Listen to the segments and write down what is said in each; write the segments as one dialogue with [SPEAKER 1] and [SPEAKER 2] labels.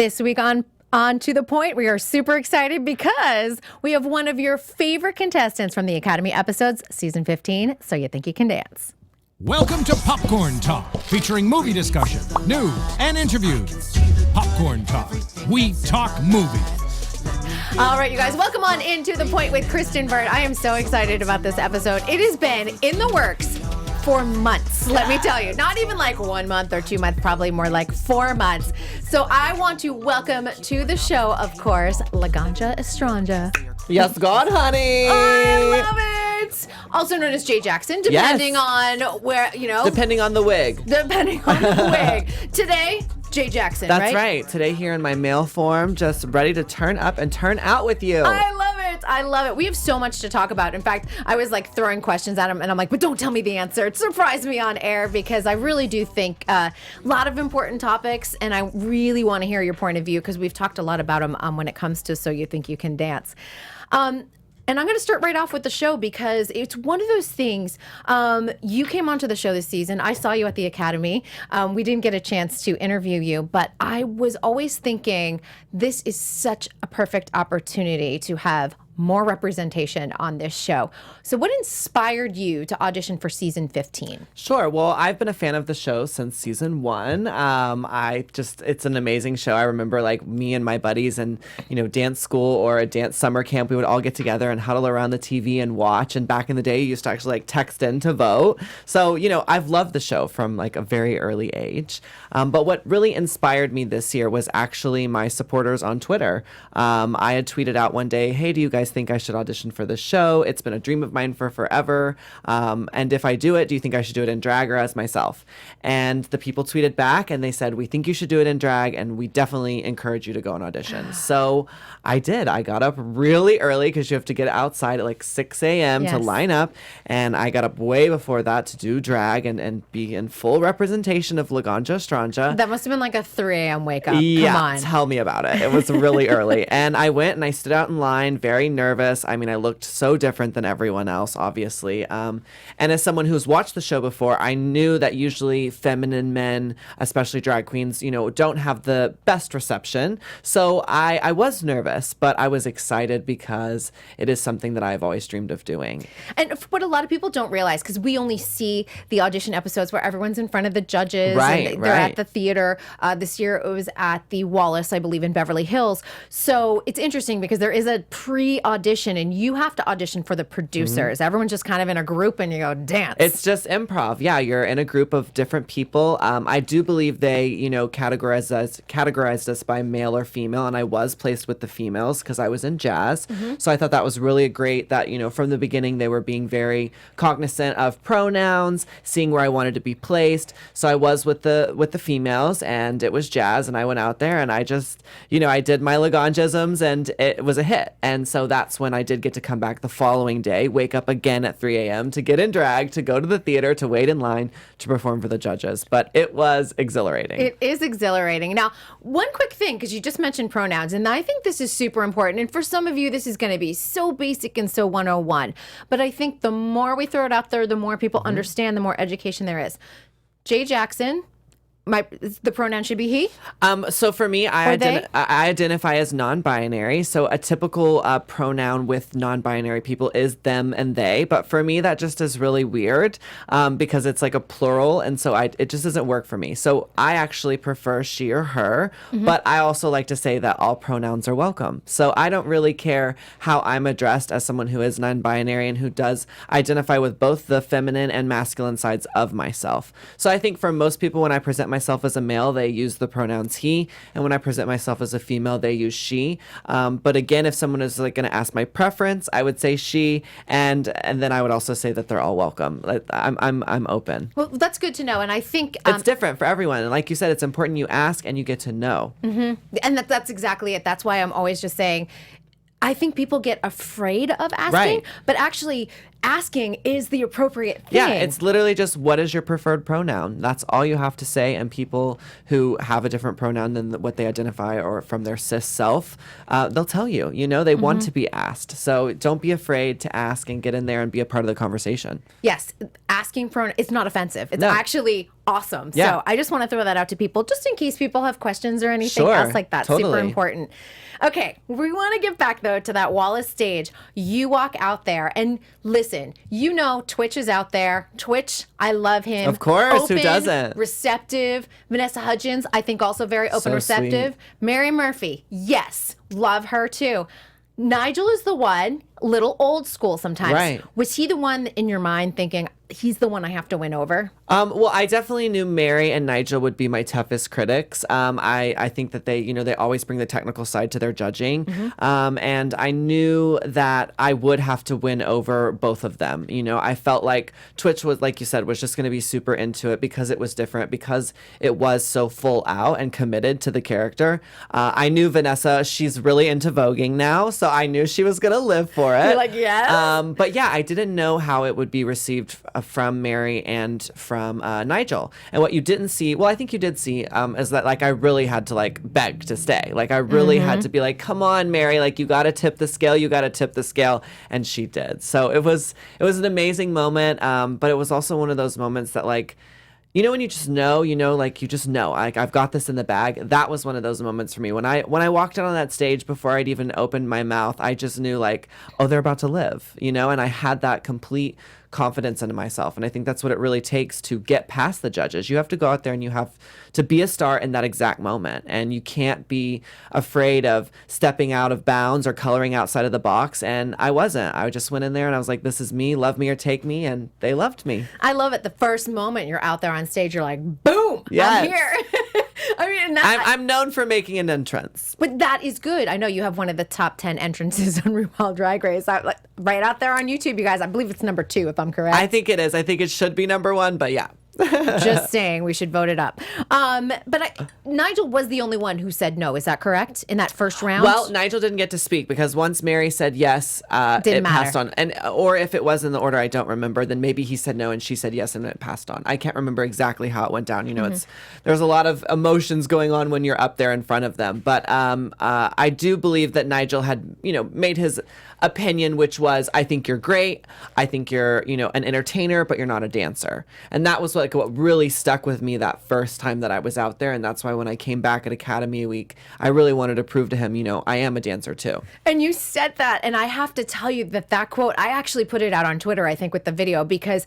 [SPEAKER 1] This week on To The Point, we are super excited because we have one of your favorite contestants from the Academy episodes, season 15, So You Think You Can Dance.
[SPEAKER 2] Welcome to Popcorn Talk, featuring movie discussion, news, and interviews. Popcorn Talk. We talk movies.
[SPEAKER 1] All right, you guys, welcome on into The Point with Kristyn, Burtt. I am so excited about this episode. It has been in the works for months, let me tell you. Not even like 1 month or 2 months, probably more like 4 months. So I want to welcome to the show, of course, Laganja Estranja.
[SPEAKER 3] Yes, God, honey.
[SPEAKER 1] I love it. Also known as Jay Jackson, depending on where, you know.
[SPEAKER 3] Depending on the wig.
[SPEAKER 1] Depending on the wig. Today, Jay Jackson,
[SPEAKER 3] That's
[SPEAKER 1] right?
[SPEAKER 3] Today here in my male form, just ready to turn up and turn out with you.
[SPEAKER 1] I love it. I love it. We have so much to talk about. In fact, I was like throwing questions at him and I'm like, but don't tell me the answer. Surprise me on air, because I really do think a lot of important topics and I really want to hear your point of view because we've talked a lot about them when it comes to So You Think You Can Dance. And I'm going to start right off with the show because it's one of those things. You came onto the show this season. I saw you at the Academy. We didn't get a chance to interview you, but I was always thinking this is such a perfect opportunity to have more representation on this show. So what inspired you to audition for season 15?
[SPEAKER 3] Sure. Well, I've been a fan of the show since season 1. It's an amazing show. I remember like me and my buddies and, dance school or a dance summer camp, we would all get together and huddle around the TV and watch. And back in the day, you used to actually like text in to vote. So, I've loved the show from like a very early age. But what really inspired me this year was actually my supporters on Twitter. I had tweeted out one day, hey, do you guys think I should audition for this show? It's been a dream of mine for forever. And if I do it, do you think I should do it in drag or as myself? And the people tweeted back and they said, we think you should do it in drag and we definitely encourage you to go and audition. So I did. I got up really early because you have to get outside at like 6 a.m. to line up. And I got up way before that to do drag and be in full representation of Laganja Estranja.
[SPEAKER 1] That must have been like a 3 a.m. wake up.
[SPEAKER 3] Yeah,
[SPEAKER 1] Come on.
[SPEAKER 3] Tell me about it. It was really early. And I went and I stood out in line, very nervous. I mean, I looked so different than everyone else, obviously. And as someone who's watched the show before, I knew that usually feminine men, especially drag queens, don't have the best reception. So I was nervous, but I was excited because it is something that I've always dreamed of doing.
[SPEAKER 1] And what a lot of people don't realize, because we only see the audition episodes where everyone's in front of the judges and they're at the theater. This year it was at the Wallace, I believe, in Beverly Hills. So it's interesting because there is a pre-audition and you have to audition for the producers. Mm-hmm. Everyone's just kind of in a group and you go dance.
[SPEAKER 3] It's just improv. Yeah, you're in a group of different people. I do believe they, categorized us by male or female, and I was placed with the females because I was in jazz. Mm-hmm. So I thought that was really great that, from the beginning they were being very cognizant of pronouns, seeing where I wanted to be placed. So I was with the females and it was jazz, and I went out there and I just, I did my Laganjisms and it was a hit. And so that's when I did get to come back the following day, wake up again at 3 a.m. to get in drag, to go to the theater, to wait in line, to perform for the judges. But it was exhilarating.
[SPEAKER 1] It is exhilarating. Now, one quick thing, because you just mentioned pronouns, and I think this is super important. And for some of you, this is going to be so basic and so 101. But I think the more we throw it out there, the more people understand, the more education there is. Jay Jackson. The pronoun should be he?
[SPEAKER 3] So for me, I identify as non-binary. So a typical pronoun with non-binary people is them and they. But for me, that just is really weird because it's like a plural. And so it just doesn't work for me. So I actually prefer she or her. Mm-hmm. But I also like to say that all pronouns are welcome. So I don't really care how I'm addressed as someone who is non-binary and who does identify with both the feminine and masculine sides of myself. So I think for most people, when I present myself as a male, they use the pronouns he, and when I present myself as a female, they use she. But again, if someone is like going to ask my preference, I would say she, and then I would also say that they're all welcome. I'm open.
[SPEAKER 1] Well, that's good to know, and I think
[SPEAKER 3] it's different for everyone. And like you said, it's important you ask and you get to know.
[SPEAKER 1] Mm-hmm. And that's exactly it. That's why I'm always just saying, I think people get afraid of asking, but actually asking is the appropriate thing.
[SPEAKER 3] Yeah, it's literally just what is your preferred pronoun? That's all you have to say. And people who have a different pronoun than what they identify or from their cis self, they'll tell you, they want to be asked. So don't be afraid to ask and get in there and be a part of the conversation.
[SPEAKER 1] Yes, asking pronoun, it's not offensive. It's
[SPEAKER 3] No.
[SPEAKER 1] actually awesome.
[SPEAKER 3] Yeah.
[SPEAKER 1] So I just want to throw that out to people just in case people have questions or anything
[SPEAKER 3] Sure,
[SPEAKER 1] else like that. Super
[SPEAKER 3] totally.
[SPEAKER 1] important. Okay, we want to get back though to that Wallace stage. You walk out there and listen, Twitch is out there. Twitch, I love him.
[SPEAKER 3] Of course, who
[SPEAKER 1] Open,
[SPEAKER 3] doesn't?
[SPEAKER 1] Receptive. Vanessa Hudgens, I think also very open,
[SPEAKER 3] So
[SPEAKER 1] receptive.
[SPEAKER 3] sweet.
[SPEAKER 1] Mary Murphy, yes, love her too. Nigel is the one, little old school sometimes.
[SPEAKER 3] Right.
[SPEAKER 1] Was he the one in your mind thinking, he's the one I have to win over?
[SPEAKER 3] Well, I definitely knew Mary and Nigel would be my toughest critics. I think that they always bring the technical side to their judging. And I knew that I would have to win over both of them. I felt like Twitch was, like you said, was just going to be super into it because it was different, because it was so full out and committed to the character. I knew Vanessa, she's really into voguing now, so I knew she was going to live for it.
[SPEAKER 1] You're like, yes.
[SPEAKER 3] But yeah, I didn't know how it would be received from Mary and from Nigel. And what you didn't see, well, I think you did see, is that like I really had to like beg to stay. Like I really had to be like, come on, Mary, like you got to tip the scale, and she did. So it was an amazing moment, but it was also one of those moments that like, when you just know, like you just know, like I've got this in the bag. That was one of those moments for me. When I walked out on that stage, before I'd even opened my mouth, I just knew like, oh, they're about to live, and I had that complete confidence into myself. And I think that's what it really takes to get past the judges. You have to go out there and you have to be a star in that exact moment. And you can't be afraid of stepping out of bounds or coloring outside of the box. And I wasn't. I just went in there and I was like, this is me, love me or take me. And they loved me.
[SPEAKER 1] I love it. The first moment you're out there on stage, you're like, boom,
[SPEAKER 3] Yes.
[SPEAKER 1] I'm here. I mean,
[SPEAKER 3] I'm known for making an entrance.
[SPEAKER 1] but that is good. I know you have one of the top 10 entrances on RuPaul Drag Race. Right out there on YouTube, you guys. I believe it's number 2, if I'm correct.
[SPEAKER 3] I think it is. I think it should be number 1, but yeah.
[SPEAKER 1] Just saying, we should vote it up. Nigel was the only one who said no. Is that correct? In that first round?
[SPEAKER 3] Well, Nigel didn't get to speak because once Mary said yes, it passed on. And or if it was in the order I don't remember, then maybe he said no and she said yes and it passed on. I can't remember exactly how it went down. There's a lot of emotions going on when you're up there in front of them. But I do believe that Nigel had, made his opinion, which was, I think you're great. I think you're, an entertainer, but you're not a dancer. And that was what really stuck with me that first time that I was out there. And that's why when I came back at Academy Week, I really wanted to prove to him, I am a dancer too.
[SPEAKER 1] And you said that, and I have to tell you that quote, I actually put it out on Twitter, I think, with the video, because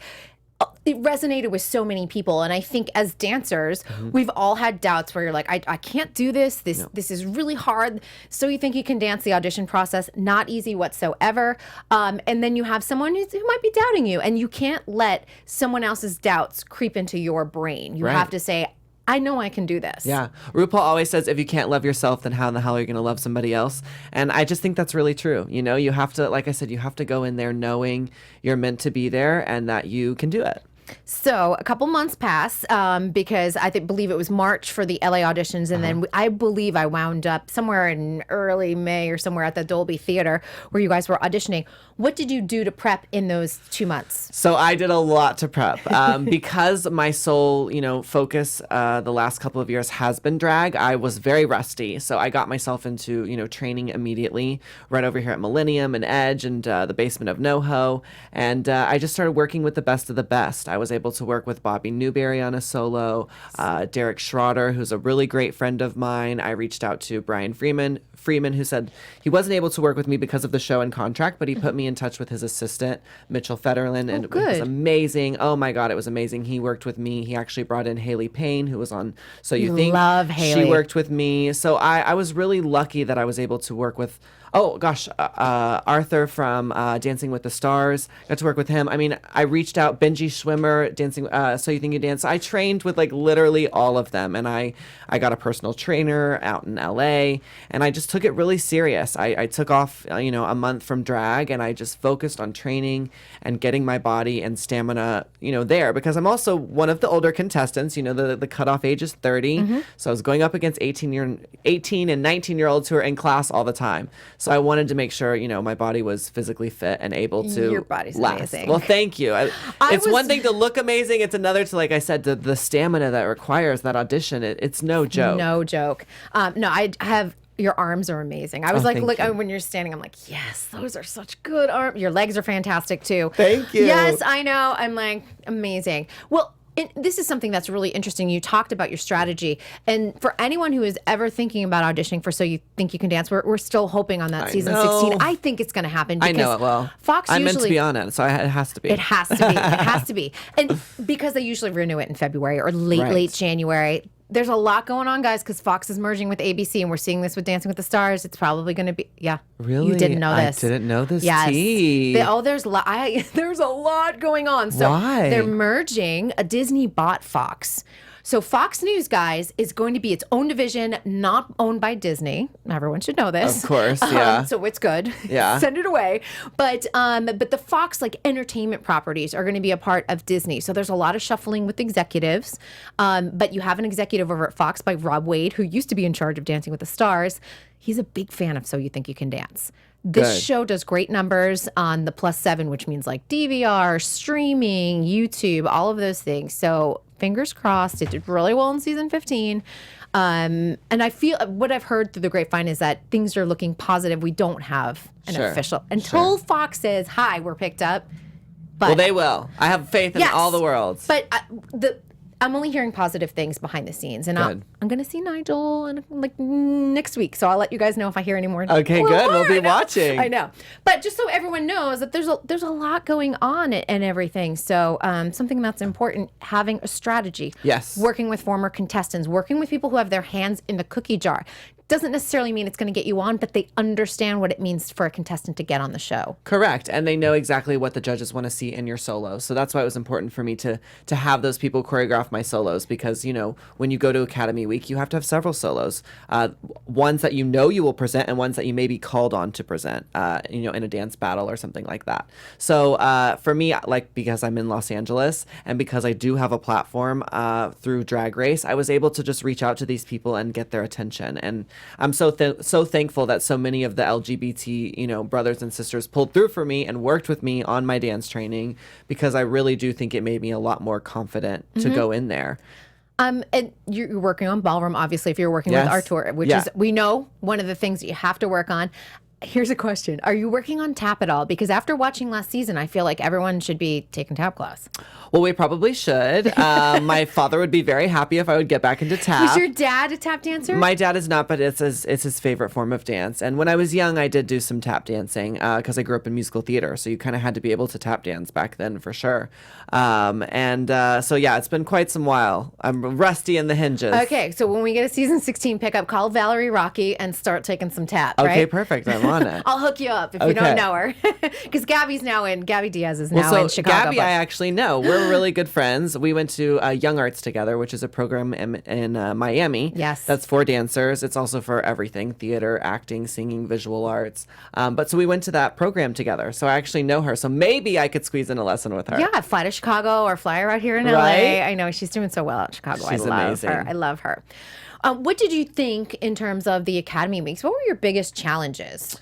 [SPEAKER 1] it resonated with so many people. And I think as dancers, we've all had doubts where you're like, I can't do this. This is really hard. So you think you can dance. The audition process, not easy whatsoever. And then you have someone who might be doubting you, and you can't let someone else's doubts creep into your brain. You
[SPEAKER 3] Right.
[SPEAKER 1] have to say, I know I can do this.
[SPEAKER 3] Yeah. RuPaul always says, if you can't love yourself, then how in the hell are you going to love somebody else? And I just think that's really true. You have to, like I said, you have to go in there knowing you're meant to be there and that you can do it.
[SPEAKER 1] So a couple months pass because I believe it was March for the LA auditions. And then I believe I wound up somewhere in early May or somewhere at the Dolby Theater where you guys were auditioning. What did you do to prep in those 2 months?
[SPEAKER 3] So I did a lot to prep because my sole, focus the last couple of years has been drag. I was very rusty. So I got myself into, training immediately right over here at Millennium and Edge and the basement of NoHo. And I just started working with the best of the best. I was able to work with Bobby Newberry on a solo, Derek Schroeder, who's a really great friend of mine. I reached out to Brian Freeman, who said he wasn't able to work with me because of the show and contract, but he put me in touch with his assistant, Mitchell Federland, and it was amazing. Oh my God, it was amazing. He worked with me. He actually brought in Haley Payne, who was on So You Think.
[SPEAKER 1] Love Haley.
[SPEAKER 3] She worked with me. So I was really lucky that I was able to work with Arthur from Dancing with the Stars. Got to work with him. I mean, I reached out, Benji Schwimmer, summer dancing, So You Think You Dance. I trained with like literally all of them, and I got a personal trainer out in LA, and I just took it really serious. I took off, a month from drag, and I just focused on training and getting my body and stamina, there, because I'm also one of the older contestants. The cutoff age is 30, so I was going up against 18 and 19-year-olds who are in class all the time. So I wanted to make sure, my body was physically fit and able to
[SPEAKER 1] Your body's
[SPEAKER 3] last.
[SPEAKER 1] amazing.
[SPEAKER 3] Well, thank you. It's one thing to look amazing. It's another to, like I said, the stamina that requires that audition. It's no joke.
[SPEAKER 1] No joke. No, I have. Your arms are amazing. I was like,
[SPEAKER 3] thank
[SPEAKER 1] look,
[SPEAKER 3] you.
[SPEAKER 1] when you're standing, I'm like, yes, those are such good arms. Your legs are fantastic too.
[SPEAKER 3] Thank you.
[SPEAKER 1] Yes, I know. I'm like, amazing. Well, this is something that's really interesting. You talked about your strategy. And for anyone who is ever thinking about auditioning for So You Think You Can Dance, we're still hoping on that season 16. I think it's going to happen.
[SPEAKER 3] I know it will.
[SPEAKER 1] Fox
[SPEAKER 3] I'm
[SPEAKER 1] usually,
[SPEAKER 3] meant to be on it, so it has to be.
[SPEAKER 1] It has to be. It has to be. And because they usually renew it in February or late January. There's a lot going on, guys, because Fox is merging with ABC, and we're seeing this with Dancing with the Stars. It's probably going to be,
[SPEAKER 3] Really?
[SPEAKER 1] You didn't know this.
[SPEAKER 3] I didn't know this.
[SPEAKER 1] Yes.
[SPEAKER 3] Tea.
[SPEAKER 1] There's a lot going on. So
[SPEAKER 3] Why?
[SPEAKER 1] They're merging. Disney bought Fox. So Fox News, guys, is going to be its own division, not owned by Disney. Everyone should know this.
[SPEAKER 3] Of course, yeah.
[SPEAKER 1] So it's good.
[SPEAKER 3] Yeah.
[SPEAKER 1] Send it away. But the Fox entertainment properties are going to be a part of Disney. So there's a lot of shuffling with executives. But you have an executive over at Fox by Rob Wade, who used to be in charge of Dancing with the Stars. He's a big fan of So You Think You Can Dance. This show does great numbers on the +7, which means like DVR, streaming, YouTube, all of those things. So fingers crossed. It did really well in season 15. And I feel what I've heard through the grapevine is that things are looking positive. We don't have an official until Fox says, hi, we're picked up. But,
[SPEAKER 3] well, they will. I have faith in all the worlds.
[SPEAKER 1] But I'm only hearing positive things behind the scenes, and I'm going to see Nigel next week. So I'll let you guys know if I hear any more.
[SPEAKER 3] Okay, good. We'll be watching.
[SPEAKER 1] I know, but just so everyone knows that there's a lot going on and everything. So something that's important: having a strategy.
[SPEAKER 3] Yes.
[SPEAKER 1] Working with former contestants, working with people who have their hands in the cookie jar. Doesn't necessarily mean it's going to get you on, but they understand what it means for a contestant to get on the show.
[SPEAKER 3] Correct. And they know exactly what the judges want to see in your solo. So that's why it was important for me to have those people choreograph my solos, because, when you go to Academy Week, you have to have several solos. Ones that you will present and ones that you may be called on to present, in a dance battle or something like that. So for me, because I'm in Los Angeles and because I do have a platform through Drag Race, I was able to just reach out to these people and get their attention. And I'm so thankful that so many of the LGBT, brothers and sisters pulled through for me and worked with me on my dance training, because I really do think it made me a lot more confident to go in there.
[SPEAKER 1] And you're working on ballroom, obviously, if you're working with Artur, which is, we know, one of the things that you have to work on. Here's a question. Are you working on tap at all? Because after watching last season, I feel like everyone should be taking tap class.
[SPEAKER 3] Well, we probably should. My father would be very happy if I would get back into tap.
[SPEAKER 1] Was your dad a tap dancer?
[SPEAKER 3] My dad is not, but it's his favorite form of dance. And when I was young, I did do some tap dancing because I grew up in musical theater. So you kind of had to be able to tap dance back then for sure. So yeah, it's been quite some while. I'm rusty in the hinges.
[SPEAKER 1] Okay, so when we get a season 16 pickup, call Valerie Rocky and start taking some tap, right?
[SPEAKER 3] Okay, perfect. I'm on it.
[SPEAKER 1] I'll hook you up if you don't know her. Because Gabby Diaz is now in Chicago.
[SPEAKER 3] Gabby, I actually know. We're really good friends. We went to Young Arts together, which is a program in Miami.
[SPEAKER 1] Yes.
[SPEAKER 3] That's for dancers. It's also for everything: theater, acting, singing, visual arts. So we went to that program together. So I actually know her. So maybe I could squeeze in a lesson with her.
[SPEAKER 1] Yeah, fly to Chicago or fly her out here in LA. I know she's doing so well at Chicago.
[SPEAKER 3] She's amazing.
[SPEAKER 1] Her. I love her. What did you think in terms of the Academy Weeks? What were your biggest challenges?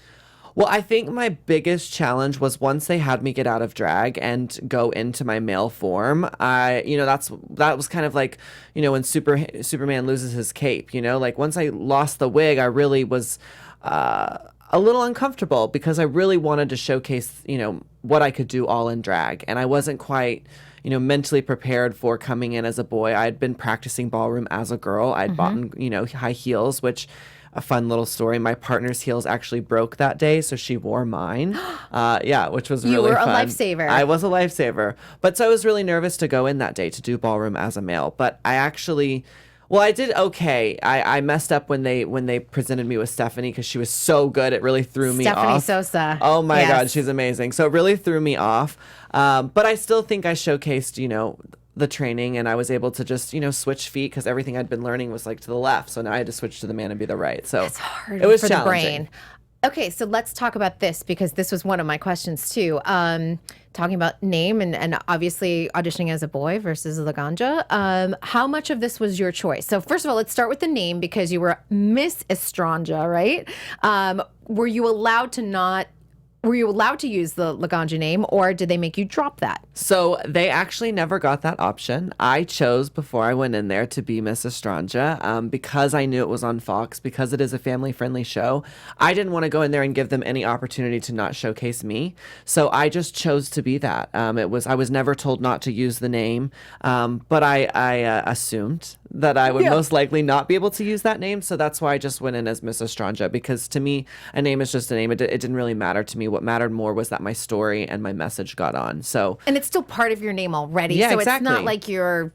[SPEAKER 3] Well, I think my biggest challenge was once they had me get out of drag and go into my male form. That was kind of like, when Superman loses his cape. Like once I lost the wig, I really was a little uncomfortable, because I really wanted to showcase, what I could do all in drag, and I wasn't quite mentally prepared for coming in as a boy. I'd been practicing ballroom as a girl. I'd bought, high heels, which, a fun little story, my partner's heels actually broke that day, so she wore mine. Which was really fun.
[SPEAKER 1] You were a lifesaver.
[SPEAKER 3] I was a lifesaver. But so I was really nervous to go in that day to do ballroom as a male. But I actually, Well, I did okay. I messed up when they presented me with Stephanie because she was so good. It really threw me
[SPEAKER 1] Stephanie
[SPEAKER 3] off.
[SPEAKER 1] Sosa.
[SPEAKER 3] Oh my
[SPEAKER 1] Yes.
[SPEAKER 3] God, she's amazing. So it really threw me off. But I still think I showcased, the training, and I was able to just, switch feet because everything I'd been learning was like to the left. So now I had to switch to the man and be the right. So
[SPEAKER 1] It's hard
[SPEAKER 3] it was
[SPEAKER 1] for
[SPEAKER 3] challenging.
[SPEAKER 1] the brain. Okay, so let's talk about this because this was one of my questions too. Talking about name and obviously auditioning as a boy versus Laganja. How much of this was your choice? So first of all, let's start with the name because you were Miss Estranja, right? Were you allowed to use the Laganja name, or did they make you drop that?
[SPEAKER 3] So they actually never got that option. I chose before I went in there to be Miss Estranja because I knew it was on Fox, because it is a family-friendly show. I didn't want to go in there and give them any opportunity to not showcase me. So I just chose to be that. I was never told not to use the name, but I assumed that I would most likely not be able to use that name. So that's why I just went in as Miss Estranja, because to me, a name is just a name. It didn't really matter to me. What mattered more was that my story and my message got on. So
[SPEAKER 1] And it's still part of your name already.
[SPEAKER 3] Yeah,
[SPEAKER 1] so
[SPEAKER 3] exactly.
[SPEAKER 1] It's not like you're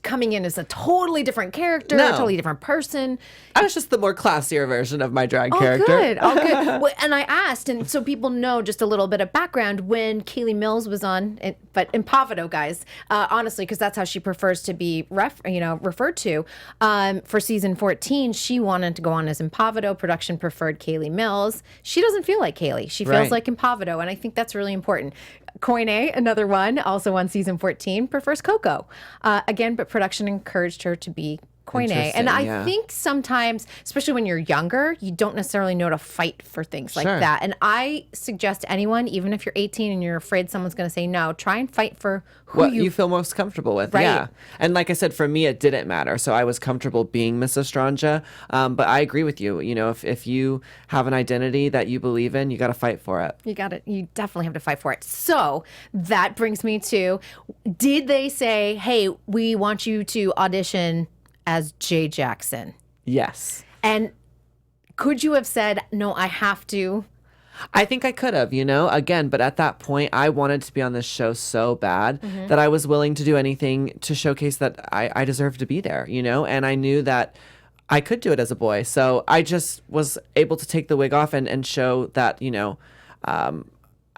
[SPEAKER 1] coming in as a totally different character,
[SPEAKER 3] No.
[SPEAKER 1] a totally different person.
[SPEAKER 3] I was just the more classier version of my drag
[SPEAKER 1] Oh,
[SPEAKER 3] character.
[SPEAKER 1] good. Oh, good. Well, and I asked, and so people know just a little bit of background, when Kaylee Mills was on, but in Pavado, guys, honestly, because that's how she prefers to be referred to. For season 14, she wanted to go on as Impavado. Production preferred Kaylee Mills. She doesn't feel like Kaylee. She feels
[SPEAKER 3] Right.
[SPEAKER 1] like Impavado, and I think that's really important. Pointe, another one, also on season 14, prefers Coco. Again, but production encouraged her to be Pointe. And I
[SPEAKER 3] yeah.
[SPEAKER 1] think sometimes, especially when you're younger, you don't necessarily know to fight for things like
[SPEAKER 3] Sure.
[SPEAKER 1] that. And I suggest to anyone, even if you're 18 and you're afraid someone's going to say no, try and fight for who
[SPEAKER 3] What
[SPEAKER 1] you
[SPEAKER 3] you feel most comfortable with.
[SPEAKER 1] Right.
[SPEAKER 3] Yeah. And like I said, for me, it didn't matter. So I was comfortable being Miss Estranja. But I agree with you. If you have an identity that you believe in, you got to fight for it.
[SPEAKER 1] You got it. You definitely have to fight for it. So that brings me to, did they say, hey, we want you to audition as Jay Jackson?
[SPEAKER 3] Yes.
[SPEAKER 1] And could you have said, no, I have to?
[SPEAKER 3] I think I could have, again, but at that point, I wanted to be on this show so bad that I was willing to do anything to showcase that I deserved to be there, and I knew that I could do it as a boy. So I just was able to take the wig off and show that,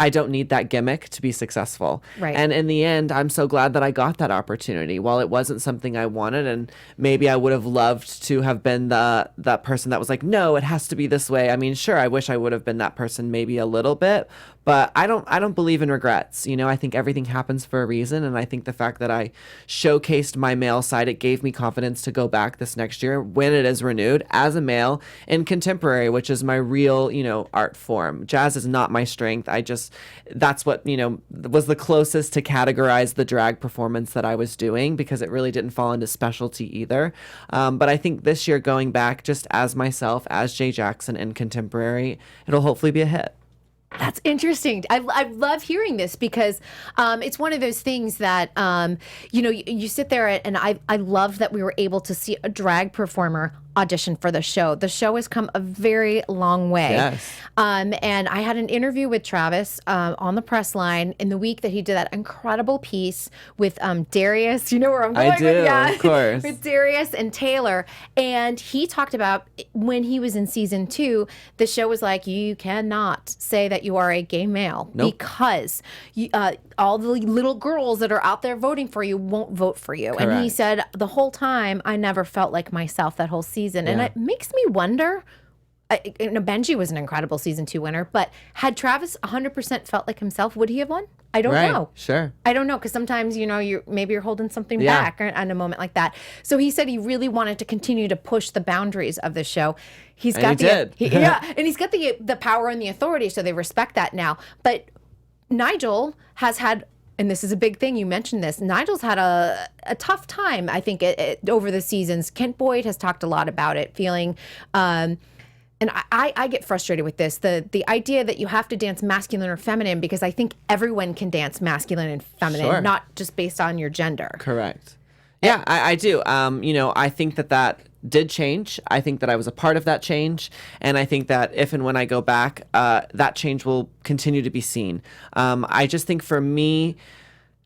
[SPEAKER 3] I don't need that gimmick to be successful.
[SPEAKER 1] Right.
[SPEAKER 3] And in the end, I'm so glad that I got that opportunity. While it wasn't something I wanted, and maybe I would have loved to have been that person that was like, no, it has to be this way. I mean, sure, I wish I would have been that person maybe a little bit, but I don't believe in regrets. I think everything happens for a reason, and I think the fact that I showcased my male side, it gave me confidence to go back this next year when it is renewed as a male in contemporary, which is my real, art form. Jazz is not my strength. That's what, was the closest to categorize the drag performance that I was doing, because it really didn't fall into specialty either. But I think this year, going back just as myself, as Jay Jackson in contemporary, it'll hopefully be a hit.
[SPEAKER 1] That's interesting. I love hearing this because it's one of those things that, you sit there and I love that we were able to see a drag performer audition for the show. The show has come a very long way.
[SPEAKER 3] Yes.
[SPEAKER 1] And I had an interview with Travis on the press line in the week that he did that incredible piece with Darius. You know where I'm going
[SPEAKER 3] I do,
[SPEAKER 1] with, yeah.
[SPEAKER 3] of course.
[SPEAKER 1] With Darius and Taylor. And he talked about when he was in season 2, the show was like, you cannot say that you are a gay male because all the little girls that are out there voting for you won't vote for you. And he
[SPEAKER 3] Correct.
[SPEAKER 1] said, the whole time, I never felt like myself that whole season. And it makes me wonder, Benji was an incredible season 2 winner, but had Travis 100% felt like himself, would he have won? I don't
[SPEAKER 3] Right.
[SPEAKER 1] know.
[SPEAKER 3] Sure.
[SPEAKER 1] I don't know, because sometimes, you're holding something
[SPEAKER 3] Yeah.
[SPEAKER 1] back in a moment like that. So he said he really wanted to continue to push the boundaries of the show. He's
[SPEAKER 3] And
[SPEAKER 1] got
[SPEAKER 3] he did.
[SPEAKER 1] and he's got the power and the authority, so they respect that now. But Nigel has had, and this is a big thing, you mentioned this, Nigel's had a tough time, I think, over the seasons. Kent Boyd has talked a lot about it, feeling, and I get frustrated with this, the idea that you have to dance masculine or feminine, because I think everyone can dance masculine and feminine,
[SPEAKER 3] Sure.
[SPEAKER 1] not just based on your gender.
[SPEAKER 3] Correct. Yeah, I do. I think that did change. I think that I was a part of that change. And I think that if and when I go back, that change will continue to be seen. I just think for me,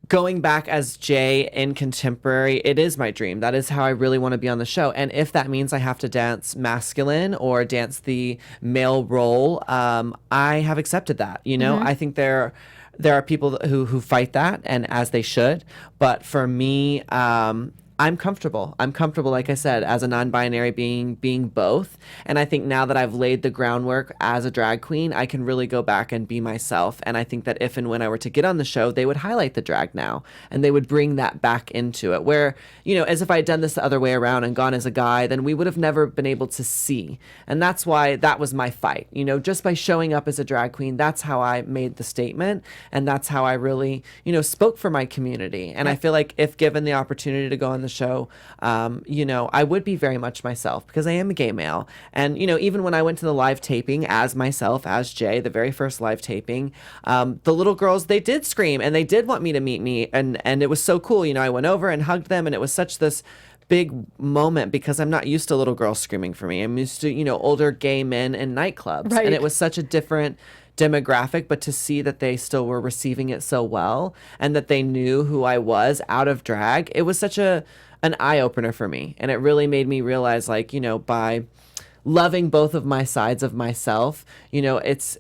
[SPEAKER 3] going back as Jay in contemporary, it is my dream. That is how I really want to be on the show. And if that means I have to dance masculine or dance the male role, I have accepted that. You know, I think there are people who fight that, and as they should. But for me, I'm comfortable. I'm comfortable, like I said, as a non-binary being both. And I think now that I've laid the groundwork as a drag queen, I can really go back and be myself. And I think that if and when I were to get on the show, they would highlight the drag now, and they would bring that back into it. Where, you know, as if I had done this the other way around and gone as a guy, then we would have never been able to see. And that's why that was my fight. You know, just by showing up as a drag queen, that's how I made the statement. And that's how I really, you know, spoke for my community. And I feel like if given the opportunity to go on the show, you know, I would be very much myself because I am a gay male. And, you know, even when I went to the live taping as myself, as Jay, the very first live taping, the little girls, they did scream and they did want me to meet me. And it was so cool. You know, I went over and hugged them, and it was such this big moment because I'm not used to little girls screaming for me. I'm used to, you know, older gay men in nightclubs. Right. And it was such a different demographic, but to see that they still were receiving it so well and that they knew who I was out of drag, it was such an eye-opener for me. And it really made me realize, like, you know, by loving both of my sides of myself, you know, it's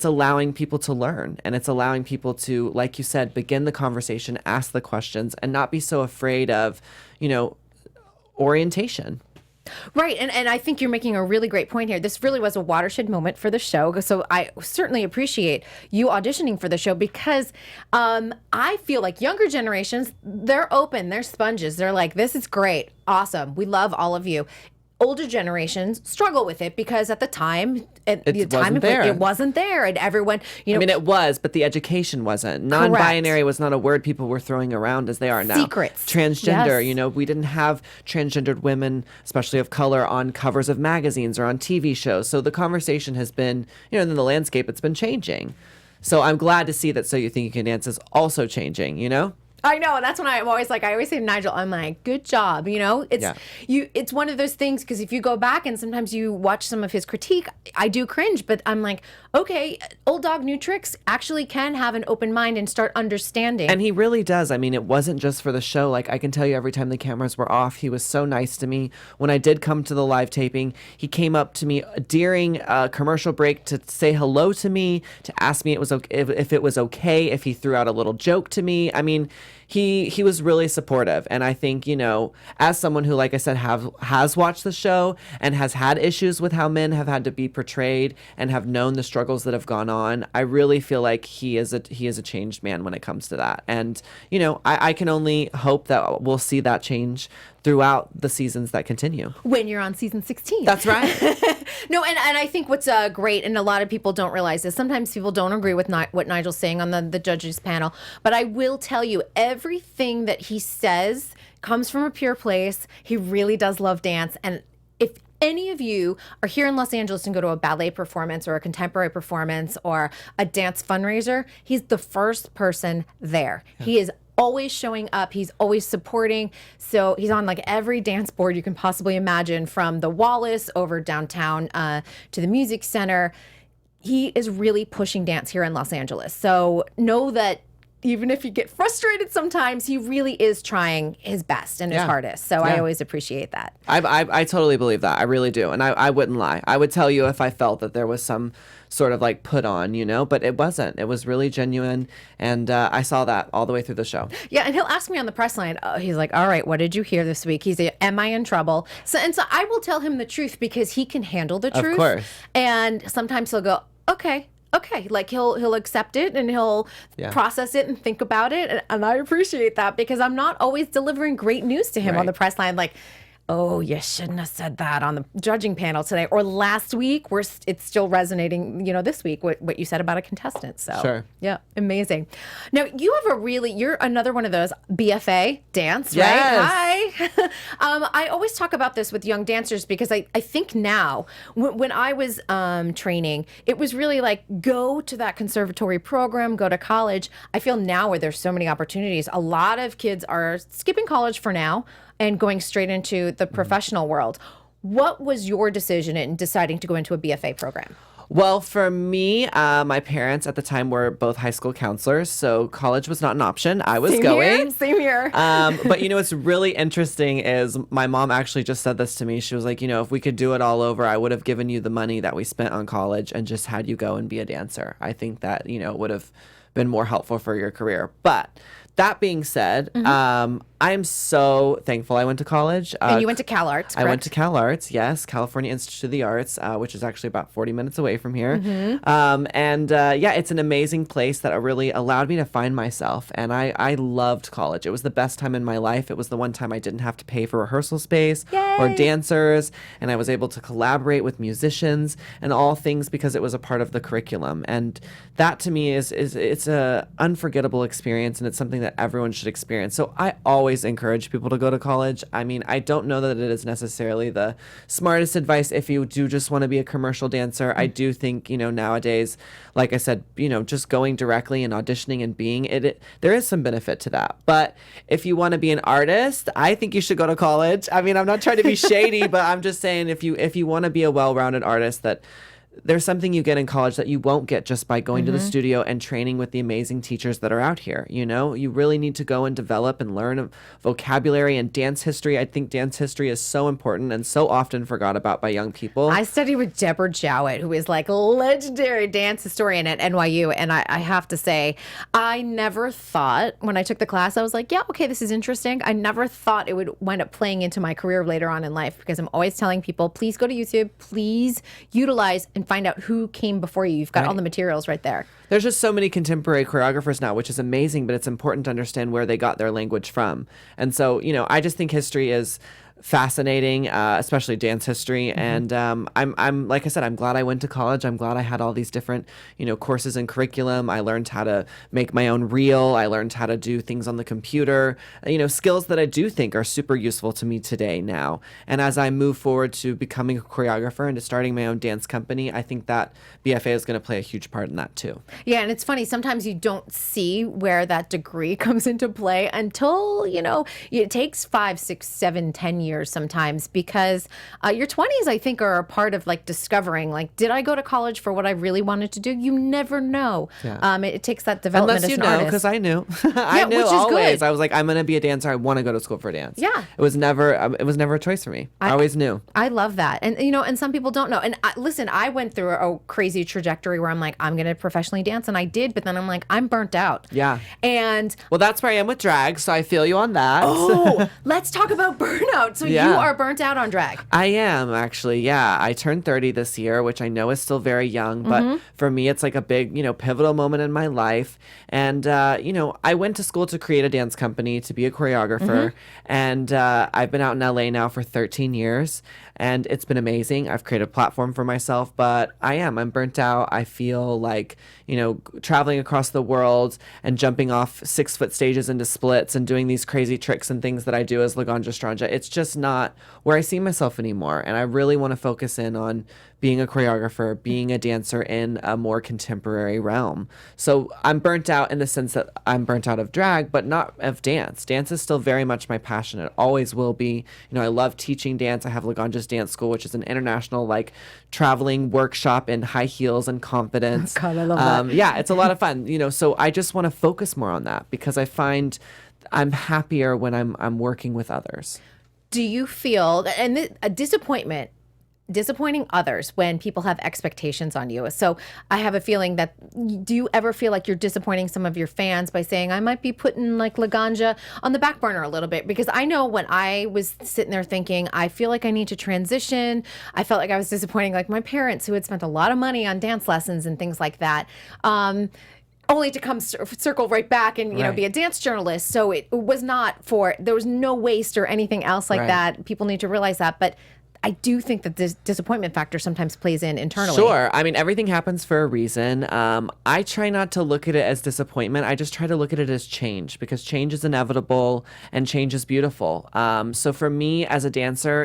[SPEAKER 3] allowing people to learn, and it's allowing people to, like you said, begin the conversation, ask the questions, and not be so afraid of, you know, orientation.
[SPEAKER 1] Right. And I think you're making a really great point here. This really was a watershed moment for the show. So I certainly appreciate you auditioning for the show because I feel like younger generations, they're open, they're sponges. They're like, this is great. Awesome. We love all of you. Older generations struggle with it because at the time, it wasn't there, and everyone, you know. I
[SPEAKER 3] mean, it was, but the education wasn't. Non-binary was not a word people were throwing around as they are now.
[SPEAKER 1] Secrets.
[SPEAKER 3] Transgender, you know, we didn't have transgendered women, especially of color, on covers of magazines or on TV shows. So the conversation has been, you know, in the landscape, it's been changing. So I'm glad to see that So You Think You Can Dance is also changing, you know?
[SPEAKER 1] I know, and that's when I'm always like, I always say to Nigel, I'm like, good job, you know? It's one of those things, because if you go back and sometimes you watch some of his critique, I do cringe, but I'm like, okay, old dog, new tricks actually can have an open mind and start understanding.
[SPEAKER 3] And he really does. I mean, it wasn't just for the show. Like, I can tell you, every time the cameras were off, he was so nice to me. When I did come to the live taping, he came up to me during a commercial break to say hello to me, to ask me if it was okay, if he threw out a little joke to me. I mean, he was really supportive. And I think, you know, as someone who, like I said, has watched the show and has had issues with how men have had to be portrayed and have known the struggles that have gone on, I really feel like he is a changed man when it comes to that. And, you know, I can only hope that we'll see that change throughout the seasons that continue.
[SPEAKER 1] When you're on season 16.
[SPEAKER 3] That's right.
[SPEAKER 1] No, and I think what's great, and a lot of people don't realize this, sometimes people don't agree with what Nigel's saying on the judges panel, but I will tell you, everything that he says comes from a pure place. He really does love dance. And if any of you are here in Los Angeles and go to a ballet performance or a contemporary performance or a dance fundraiser, he's the first person there. Yeah. He is always showing up. He's always supporting. So he's on like every dance board you can possibly imagine, from the Wallace over downtown to the Music Center. He is really pushing dance here in Los Angeles. So know that even if you get frustrated sometimes, he really is trying his best and his hardest. So I always appreciate that.
[SPEAKER 3] I totally believe that. I really do. And I wouldn't lie. I would tell you if I felt that there was some sort of like put on, you know, but it wasn't. It was really genuine. And I saw that all the way through the show. Yeah.
[SPEAKER 1] And he'll ask me on the press line, he's like, all right, what did you hear this week? He's like, am I in trouble? So I will tell him the truth because he can handle the truth.
[SPEAKER 3] Of course.
[SPEAKER 1] And sometimes he'll go, okay, like he'll accept it and he'll process it and think about it. And I appreciate that because I'm not always delivering great news to him on the press line. Like, oh, you shouldn't have said that on the judging panel today. Or last week, it's still resonating, you know, this week, what you said about a contestant. So,
[SPEAKER 3] sure.
[SPEAKER 1] Yeah, amazing. Now, you have you're another one of those BFA dance, right? Hi. I always talk about this with young dancers because I think now, when I was training, it was really like, go to that conservatory program, go to college. I feel now where there's so many opportunities, a lot of kids are skipping college for now and going straight into the professional world. What was your decision in deciding to go into a BFA program?
[SPEAKER 3] Well, for me, my parents at the time were both high school counselors, so college was not an option. I was going.
[SPEAKER 1] Same here.
[SPEAKER 3] But what's really interesting is my mom actually just said this to me. She was like, if we could do it all over, I would have given you the money that we spent on college and just had you go and be a dancer. I think that, would have been more helpful for your career. But that being said, I'm so thankful I went to college.
[SPEAKER 1] And you went to Cal Arts, correct?
[SPEAKER 3] I went to Cal Arts, yes, California Institute of the Arts, which is actually about 40 minutes away from here. It's an amazing place that really allowed me to find myself. And I loved college. It was the best time in my life. It was the one time I didn't have to pay for rehearsal space or dancers. And I was able to collaborate with musicians and all things because it was a part of the curriculum. And that to me it's a unforgettable experience, and it's something that everyone should experience. So I always encourage people to go to college. I mean, I don't know that it is necessarily the smartest advice if you do just want to be a commercial dancer. I do think, nowadays, like I said, just going directly and auditioning and being it, there is some benefit to that. But if you want to be an artist, I think you should go to college. I mean, I'm not trying to be shady, but I'm just saying if you want to be a well-rounded artist, that there's something you get in college that you won't get just by going to the studio and training with the amazing teachers that are out here. You really need to go and develop and learn vocabulary and dance history. I think dance history is so important and so often forgot about by young people.
[SPEAKER 1] I studied with Deborah Jowett, who is like a legendary dance historian at NYU. And I have to say, I never thought when I took the class, I was like, yeah, okay, this is interesting. I never thought it would wind up playing into my career later on in life, because I'm always telling people, please go to YouTube, please utilize and find out who came before you. You've got all the materials right there.
[SPEAKER 3] There's just so many contemporary choreographers now, which is amazing, but it's important to understand where they got their language from. And so, I just think history is fascinating, especially dance history. And I'm like I said, I'm glad I went to college. I'm glad I had all these different, courses and curriculum. I learned how to make my own reel. I learned how to do things on the computer, skills that I do think are super useful to me today now. And as I move forward to becoming a choreographer and to starting my own dance company, I think that BFA is going to play a huge part in that too.
[SPEAKER 1] Yeah, and it's funny, sometimes you don't see where that degree comes into play until, it takes 5, 6, 7, 10 years sometimes, because your 20s, I think, are a part of like discovering, like, did I go to college for what I really wanted to do? You never know. Yeah. It takes that development
[SPEAKER 3] as an
[SPEAKER 1] artist.
[SPEAKER 3] Because I knew. I knew
[SPEAKER 1] which is
[SPEAKER 3] always.
[SPEAKER 1] good.
[SPEAKER 3] I was like, I'm going to be a dancer. I want to go to school for dance.
[SPEAKER 1] Yeah.
[SPEAKER 3] It was never a choice for me. I always knew.
[SPEAKER 1] I love that. And, and some people don't know. And listen, I went through a crazy trajectory where I'm like, I'm going to professionally dance. And I did. But then I'm like, I'm burnt out.
[SPEAKER 3] Yeah.
[SPEAKER 1] And
[SPEAKER 3] well, that's where I am with drag. So I feel you on that.
[SPEAKER 1] Oh, let's talk about burnout. So you are burnt out on drag.
[SPEAKER 3] I am, actually. Yeah. I turned 30 this year, which I know is still very young. But for me, it's like a big, pivotal moment in my life. And, I went to school to create a dance company, to be a choreographer. And I've been out in LA now for 13 years. And it's been amazing. I've created a platform for myself, but I'm burnt out. I feel like, traveling across the world and jumping off 6-foot stages into splits and doing these crazy tricks and things that I do as Laganja Estranja, it's just not where I see myself anymore. And I really want to focus in on being a choreographer, being a dancer in a more contemporary realm. So I'm burnt out in the sense that I'm burnt out of drag, but not of dance. Dance is still very much my passion. It always will be. I love teaching dance. I have Laganja's Dance School, which is an international, traveling workshop in high heels and confidence.
[SPEAKER 1] God, I love that.
[SPEAKER 3] Yeah, it's a lot of fun. So I just want to focus more on that because I find I'm happier when I'm working with others.
[SPEAKER 1] Do you feel, and a disappointing others when people have expectations on you? So I have a feeling that, do you ever feel like you're disappointing some of your fans by saying, I might be putting like Laganja on the back burner a little bit? Because I know when I was sitting there thinking, I feel like I need to transition, I felt like I was disappointing like my parents who had spent a lot of money on dance lessons and things like that. Only to come circle right back and, be a dance journalist. So it was not there was no waste or anything else like that. People need to realize that. But I do think that this disappointment factor sometimes plays in internally.
[SPEAKER 3] Sure. I mean, everything happens for a reason. I try not to look at it as disappointment. I just try to look at it as change, because change is inevitable and change is beautiful. So for me as a dancer,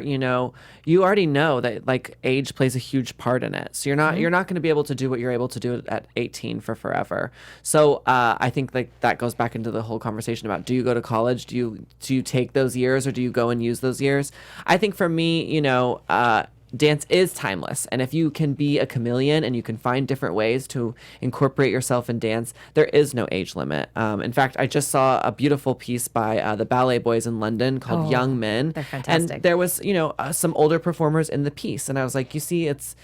[SPEAKER 3] you already know that age plays a huge part in it. So you're not going to be able to do what you're able to do at 18 for forever. So I think that goes back into the whole conversation about, do you go to college? Do you take those years, or do you go and use those years? I think for me, dance is timeless. And if you can be a chameleon and you can find different ways to incorporate yourself in dance, there is no age limit. In fact, I just saw a beautiful piece by the Ballet Boys in London called Young Men.
[SPEAKER 1] They're fantastic.
[SPEAKER 3] And there was, some older performers in the piece. And I was like, you see, it's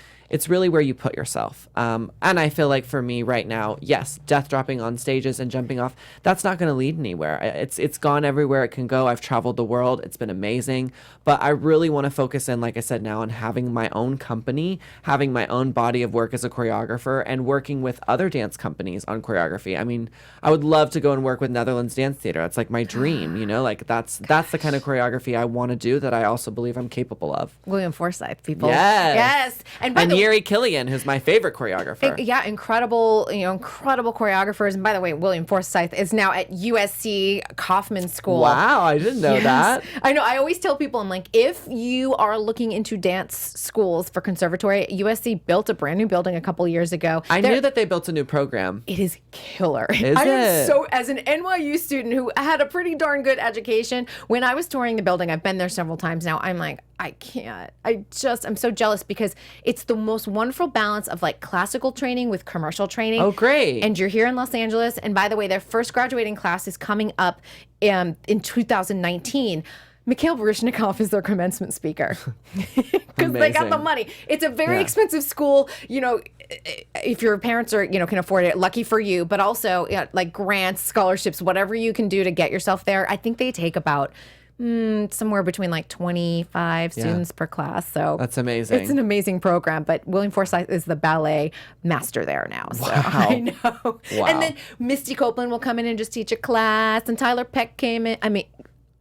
[SPEAKER 3] really where you put yourself. And I feel like for me right now, yes, death dropping on stages and jumping off, that's not going to lead anywhere. It's gone everywhere it can go. I've traveled the world. It's been amazing. But I really want to focus in, like I said, now on having my own company, having my own body of work as a choreographer, and working with other dance companies on choreography. I mean, I would love to go and work with Netherlands Dance Theater. It's like my dream, like that's the kind of choreography I want to do that I also believe I'm capable of.
[SPEAKER 1] William Forsythe, people.
[SPEAKER 3] Yes.
[SPEAKER 1] And by the
[SPEAKER 3] Yuri Killian, who's my favorite choreographer.
[SPEAKER 1] Yeah, incredible choreographers. And by the way, William Forsythe is now at USC Kaufman School.
[SPEAKER 3] Wow, I didn't know that.
[SPEAKER 1] I know. I always tell people, I'm like, if you are looking into dance schools for conservatory, USC built a brand new building a couple years ago.
[SPEAKER 3] I knew that they built a new program.
[SPEAKER 1] It is killer.
[SPEAKER 3] Is
[SPEAKER 1] I
[SPEAKER 3] it?
[SPEAKER 1] am so, as an NYU student who had a pretty darn good education, when I was touring the building, I've been there several times now, I'm like, I can't. I'm so jealous because it's the most wonderful balance of like classical training with commercial training.
[SPEAKER 3] Oh, great.
[SPEAKER 1] And you're here in Los Angeles. And by the way, their first graduating class is coming up in 2019. Mikhail Baryshnikov is their commencement speaker because they got the money. It's a very expensive school. If your parents are, can afford it, lucky for you, but also like grants, scholarships, whatever you can do to get yourself there. I think they take about somewhere between like 25 students per class. So
[SPEAKER 3] that's amazing.
[SPEAKER 1] It's an amazing program. But William Forsythe is the ballet master there now. So
[SPEAKER 3] Wow.
[SPEAKER 1] I know.
[SPEAKER 3] Wow.
[SPEAKER 1] And then Misty Copeland will come in and just teach a class. And Tyler Peck came in. I mean,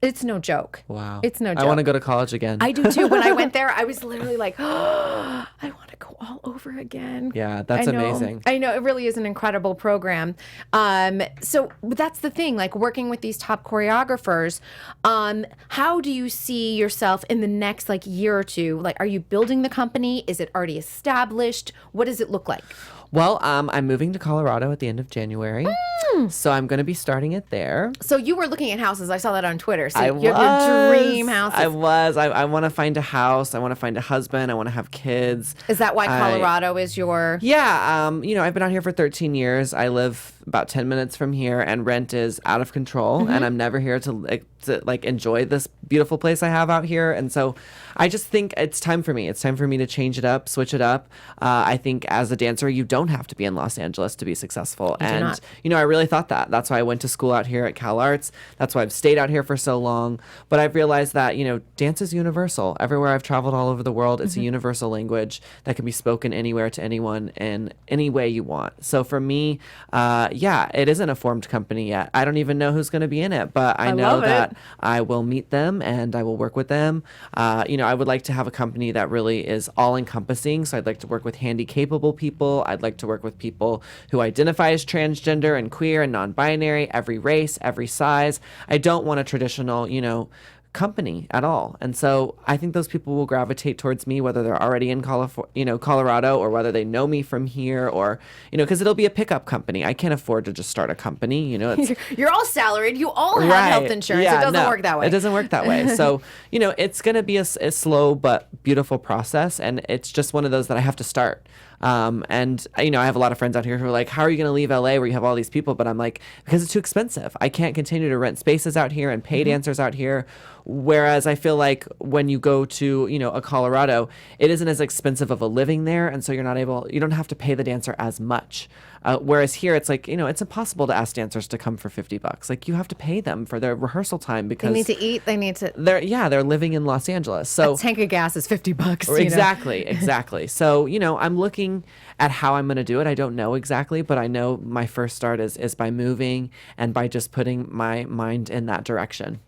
[SPEAKER 1] it's no joke.
[SPEAKER 3] Wow.
[SPEAKER 1] It's no joke.
[SPEAKER 3] I want to go to college again.
[SPEAKER 1] I do too. When I went there, I was literally like, I want to go all over again.
[SPEAKER 3] Yeah, that's amazing.
[SPEAKER 1] I know. It really is an incredible program. So that's the thing, like working with these top choreographers, how do you see yourself in the next like year or two? Like, are you building the company? Is it already established? What does it look like?
[SPEAKER 3] Well, I'm moving to Colorado at the end of January. So I'm going to be starting it there.
[SPEAKER 1] So you were looking at houses. I saw that on Twitter. So
[SPEAKER 3] I
[SPEAKER 1] you have your dream house.
[SPEAKER 3] I want to find a house. I want to find a husband. I want to have kids.
[SPEAKER 1] Is that why Colorado is your...
[SPEAKER 3] Yeah. I've been out here for 13 years. I live about 10 minutes from here, and rent is out of control. And I'm never here to enjoy this beautiful place I have out here. And so I just think it's time for me. It's time for me to change it up, switch it up. I think as a dancer, you don't have to be in Los Angeles to be successful.
[SPEAKER 1] You do not.
[SPEAKER 3] I really thought that. That's why I went to school out here at Cal Arts. That's why I've stayed out here for so long. But I've realized that, dance is universal. Everywhere I've traveled all over the world, it's a universal language that can be spoken anywhere to anyone in any way you want. So for me, it isn't a formed company yet. I don't even know who's going to be in it, but I know that I will meet them and I will work with them. I would like to have a company that really is all encompassing. So I'd like to work with handy capable people. I'd like to work with people who identify as transgender and queer and non-binary, every race, every size. I don't want a traditional, company at all. And so I think those people will gravitate towards me, whether they're already in Colorado, or whether they know me from here, or, because it'll be a pickup company. I can't afford to just start a company,
[SPEAKER 1] You're all salaried. You all have health insurance.
[SPEAKER 3] Yeah,
[SPEAKER 1] it doesn't work that way.
[SPEAKER 3] It doesn't work that way. So, it's going to be a slow but beautiful process. And it's just one of those that I have to start. And I have a lot of friends out here who are like, how are you going to leave LA where you have all these people? But I'm like, because it's too expensive. I can't continue to rent spaces out here and pay dancers out here. Whereas I feel like when you go to, a Colorado, it isn't as expensive of a living there. And so you don't have to pay the dancer as much. Whereas here it's like, it's impossible to ask dancers to come for $50. Like, you have to pay them for their rehearsal time because
[SPEAKER 1] they need to eat. They need to.
[SPEAKER 3] They're living in Los Angeles. So
[SPEAKER 1] a tank of gas is $50.
[SPEAKER 3] Exactly. So, I'm looking at how I'm going to do it. I don't know exactly, but I know my first start is by moving and by just putting my mind in that direction.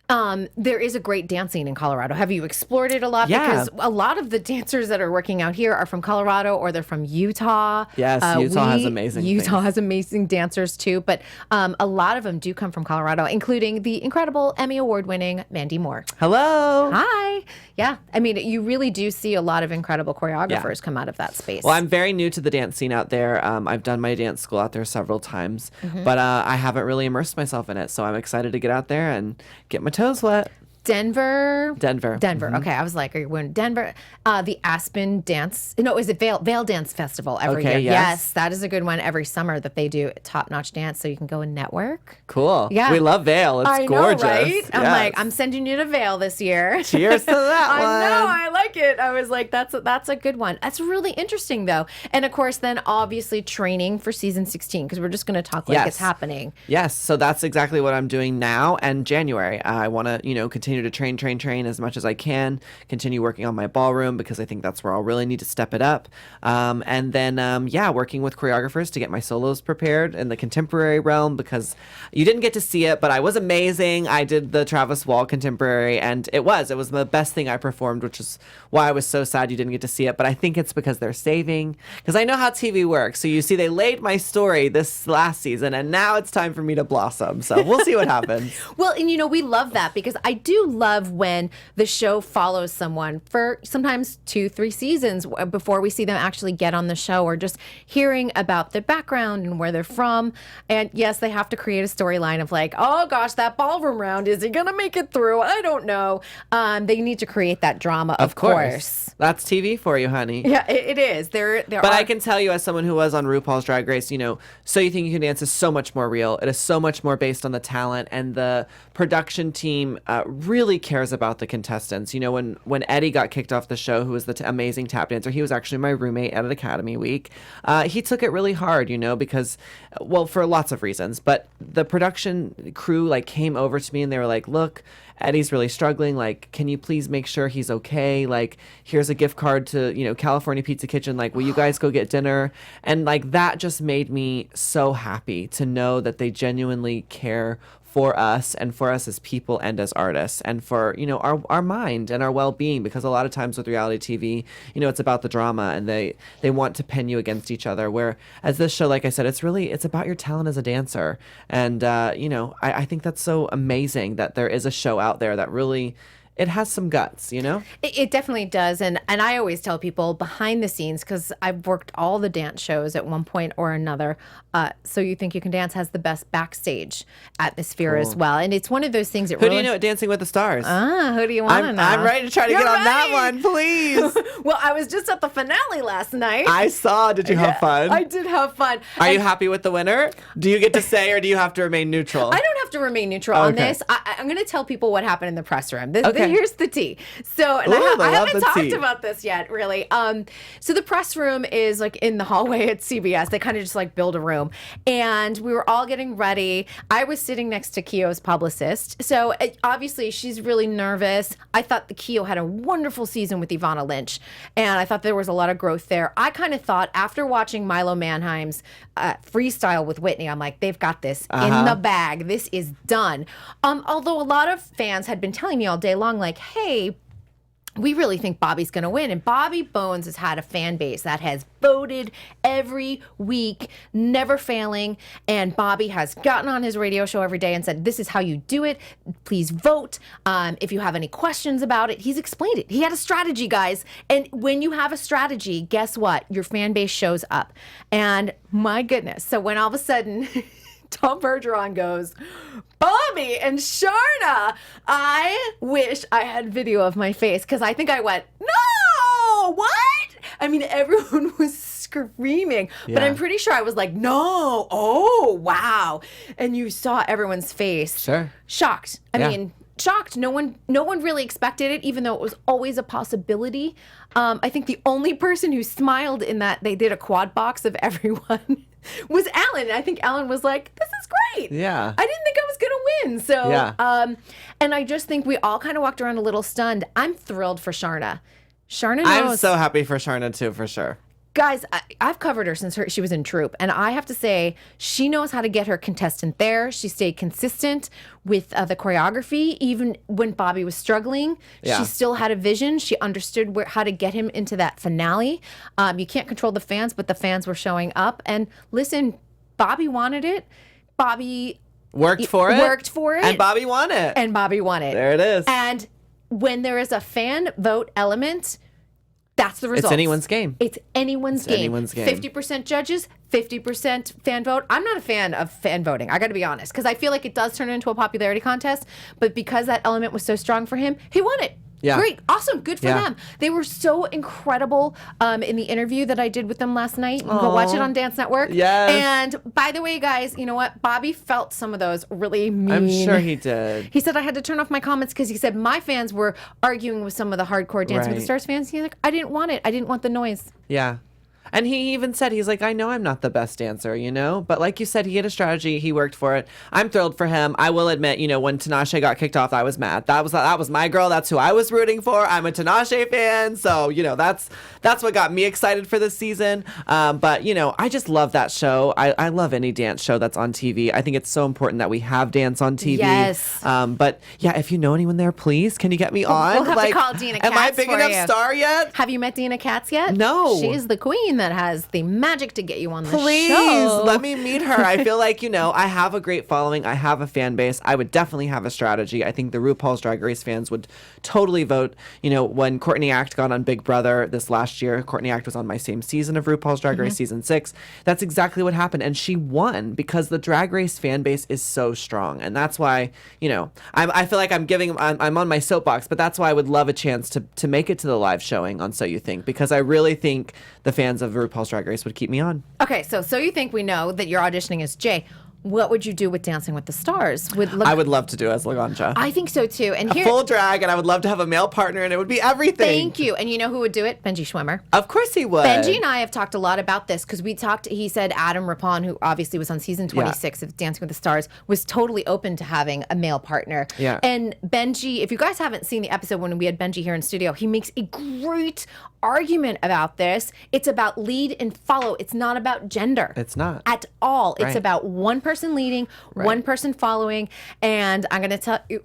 [SPEAKER 1] There is a great dance scene in Colorado. Have you explored it a lot?
[SPEAKER 3] Yeah.
[SPEAKER 1] Because a lot of the dancers that are working out here are from Colorado or they're from Utah.
[SPEAKER 3] Yes, Utah has amazing
[SPEAKER 1] Utah has amazing dancers too, but a lot of them do come from Colorado, including the incredible Emmy Award-winning Mandy Moore.
[SPEAKER 3] Hello.
[SPEAKER 1] Hi. Yeah. I mean, you really do see a lot of incredible choreographers come out of that space.
[SPEAKER 3] Well, I'm very new to the dance scene out there. I've done my dance school out there several times, but I haven't really immersed myself in it. So I'm excited to get out there and get my toes wet.
[SPEAKER 1] Denver.
[SPEAKER 3] Mm-hmm.
[SPEAKER 1] Okay, I was like, are you going to Denver? The Aspen Dance. No, is it Vale Dance Festival every year? Yes, that is a good one every summer that they do top-notch dance, so you can go and network.
[SPEAKER 3] Cool.
[SPEAKER 1] Yeah,
[SPEAKER 3] we love Vale. It's gorgeous.
[SPEAKER 1] Know, right?
[SPEAKER 3] Yes.
[SPEAKER 1] I'm like, I'm sending you to Vale this year.
[SPEAKER 3] Cheers to that one.
[SPEAKER 1] I know, I like it. I was like, that's a good one. That's really interesting though, and of course, then obviously training for season 16 because we're just going to talk like it's happening.
[SPEAKER 3] Yes, so that's exactly what I'm doing now and January. I want to, continue to train as much as I can, continue working on my ballroom because I think that's where I'll really need to step it up. And then, working with choreographers to get my solos prepared in the contemporary realm because you didn't get to see it, but I was amazing. I did the Travis Wall contemporary and it was the best thing I performed, which is why I was so sad you didn't get to see it. But I think it's because they're saving, because I know how TV works. So you see, they laid my story this last season and now it's time for me to blossom. So we'll see what happens.
[SPEAKER 1] Well, and we love that because I do love when the show follows someone for sometimes 2-3 seasons before we see them actually get on the show, or just hearing about their background and where they're from. And yes, they have to create a storyline of like, oh gosh, that ballroom round, is he gonna make it through? I don't know. They need to create that drama, of course.
[SPEAKER 3] That's TV for you, honey.
[SPEAKER 1] Yeah, it is. But
[SPEAKER 3] I can tell you, as someone who was on RuPaul's Drag Race, So You Think You Can Dance is so much more real. It is so much more based on the talent, and the production team really cares about the contestants. When Eddie got kicked off the show, who was the amazing tap dancer, he was actually my roommate at Academy Week. He took it really hard, because, for lots of reasons. But the production crew came over to me and they were like, "Look, Eddie's really struggling. Can you please make sure he's okay? Here's a gift card to, California Pizza Kitchen. Will you guys go get dinner?" And that just made me so happy to know that they genuinely care for us and for us as people and as artists and for, our mind and our well-being, because a lot of times with reality TV, it's about the drama and they want to pin you against each other. Where as this show, like I said, it's about your talent as a dancer. And, I think that's so amazing that there is a show out there that really, it has some guts,
[SPEAKER 1] It definitely does. And I always tell people behind the scenes, because I've worked all the dance shows at one point or another. So You Think You Can Dance has the best backstage atmosphere as well. And it's one of those things that
[SPEAKER 3] Who do you know at Dancing with the Stars?
[SPEAKER 1] Who do you want to know?
[SPEAKER 3] I'm ready to try to get on that one, please.
[SPEAKER 1] Well, I was just at the finale last night.
[SPEAKER 3] I saw. Did you have fun?
[SPEAKER 1] I did have fun.
[SPEAKER 3] Are you happy with the winner? Do you get to say, or do you have to remain neutral?
[SPEAKER 1] I don't have to remain neutral on this. I'm going to tell people what happened in the press room. Here's the tea. So, and I haven't talked about this yet, really. So the press room is in the hallway at CBS. They kind of just build a room. And we were all getting ready. I was sitting next to Keo's publicist. So obviously she's really nervous. I thought the Keo had a wonderful season with Ivana Lynch. And I thought there was a lot of growth there. I kind of thought after watching Milo Manheim's freestyle with Whitney, I'm like, they've got this in the bag. This is done. Although a lot of fans had been telling me all day long, hey, we really think Bobby's going to win. And Bobby Bones has had a fan base that has voted every week, never failing. And Bobby has gotten on his radio show every day and said, this is how you do it. Please vote. If you have any questions about it, he's explained it. He had a strategy, guys. And when you have a strategy, guess what? Your fan base shows up. And my goodness. So when all of a sudden Tom Bergeron goes, Bobby and Sharna, I wish I had video of my face, because I think I went, no, what? I mean, everyone was screaming, but I'm pretty sure I was like, no, oh, wow. And you saw everyone's face.
[SPEAKER 3] Sure.
[SPEAKER 1] Shocked. I mean, shocked. No one really expected it, even though it was always a possibility. I think the only person who smiled in that they did a quad box of everyone was Alan. I think Alan was like, this is great.
[SPEAKER 3] Yeah.
[SPEAKER 1] I didn't think I was going to win. So, and I just think we all kind of walked around a little stunned. I'm thrilled for Sharna. Sharna knows.
[SPEAKER 3] I'm so happy for Sharna too, for sure.
[SPEAKER 1] Guys, I've covered her since she was in Troop, and I have to say, she knows how to get her contestant there. She stayed consistent with the choreography, even when Bobby was struggling. She still had a vision. She understood how to get him into that finale. You can't control the fans, but the fans were showing up. And listen, Bobby wanted it. Bobby
[SPEAKER 3] worked for it. And Bobby won it.
[SPEAKER 1] There it is. And when there is a fan vote element, That's the result.
[SPEAKER 3] It's anyone's game.
[SPEAKER 1] It's anyone's game.
[SPEAKER 3] Anyone's game.
[SPEAKER 1] 50% judges, 50% fan vote. I'm not a fan of fan voting. I got to be honest, because I feel like it does turn into a popularity contest. But because that element was so strong for him, he won it.
[SPEAKER 3] Yeah.
[SPEAKER 1] Great. Awesome. Good for them. They were so incredible in the interview that I did with them last night. You can go watch it on Dance Network.
[SPEAKER 3] Yes.
[SPEAKER 1] And by the way, guys, you know what? Bobby felt some of those really mean.
[SPEAKER 3] I'm sure he did.
[SPEAKER 1] He said I had to turn off my comments because he said my fans were arguing with some of the hardcore Dancing with the Stars fans. He's like, I didn't want it. I didn't want the noise.
[SPEAKER 3] Yeah. And he even said, he's like, I know I'm not the best dancer, you know? But like you said, he had a strategy. He worked for it. I'm thrilled for him. I will admit, you know, when Tinashe got kicked off, I was mad. That was my girl. That's who I was rooting for. I'm a Tinashe fan. So, you know, that's what got me excited for this season. But, you know, I just love that show. I love any dance show that's on TV. I think it's so important that we have dance on TV.
[SPEAKER 1] Yes.
[SPEAKER 3] But, yeah, if you know anyone there, please, can you get me on?
[SPEAKER 1] We'll have to call Dina Katz.
[SPEAKER 3] Am I a big enough star yet?
[SPEAKER 1] Have you met Dina Katz yet?
[SPEAKER 3] No.
[SPEAKER 1] She is the queen that has the magic to get you on the show.
[SPEAKER 3] Please let me meet her. I feel like, you know, I have a great following. I have a fan base. I would definitely have a strategy. I think the RuPaul's Drag Race fans would totally vote. You know, when Courtney Act got on Big Brother this last year, Courtney Act was on my same season of RuPaul's Drag Race season 6. That's exactly what happened. And she won because the Drag Race fan base is so strong. And that's why, you know, I feel like I'm on my soapbox, but that's why I would love a chance to make it to the live showing on So You Think, because I really think the fans of RuPaul's Drag Race would keep me on.
[SPEAKER 1] Okay, so you think we know that you're auditioning as Jay. What would you do with Dancing with the Stars?
[SPEAKER 3] I would love to do as Laganja.
[SPEAKER 1] I think so too. And
[SPEAKER 3] a full drag, and I would love to have a male partner, and it would be everything.
[SPEAKER 1] Thank you. And you know who would do it? Benji Schwimmer.
[SPEAKER 3] Of course he would.
[SPEAKER 1] Benji and I have talked a lot about this because he said Adam Rippon, who obviously was on season 26 of Dancing with the Stars, was totally open to having a male partner.
[SPEAKER 3] Yeah.
[SPEAKER 1] And Benji, if you guys haven't seen the episode when we had Benji here in studio, he makes a great argument about this. It's about lead and follow. It's not about gender.
[SPEAKER 3] It's not.
[SPEAKER 1] At all. It's
[SPEAKER 3] Right.
[SPEAKER 1] about one person leading, one person following. And I'm going to tell you,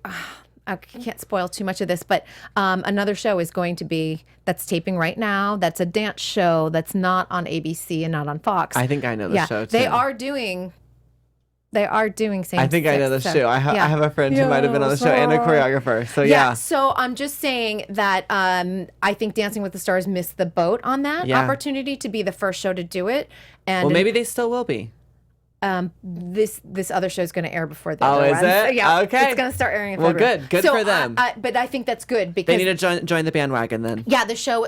[SPEAKER 1] I can't spoil too much of this, but another show is going to be, that's taping right now. That's a dance show that's not on ABC and not on Fox.
[SPEAKER 3] I think I know the show too.
[SPEAKER 1] They are doing same.
[SPEAKER 3] I think I know the show. I have a friend who might have been on the show and a choreographer. So yeah.
[SPEAKER 1] So I'm just saying that I think Dancing with the Stars missed the boat on that opportunity to be the first show to do it. And
[SPEAKER 3] well, maybe they still will be.
[SPEAKER 1] This other show is going to air before the other
[SPEAKER 3] is
[SPEAKER 1] one.
[SPEAKER 3] it?
[SPEAKER 1] Yeah.
[SPEAKER 3] Okay.
[SPEAKER 1] It's going to start airing in
[SPEAKER 3] Well,
[SPEAKER 1] February.
[SPEAKER 3] good for them.
[SPEAKER 1] But I think that's good because
[SPEAKER 3] They need to join the bandwagon then.
[SPEAKER 1] yeah, that show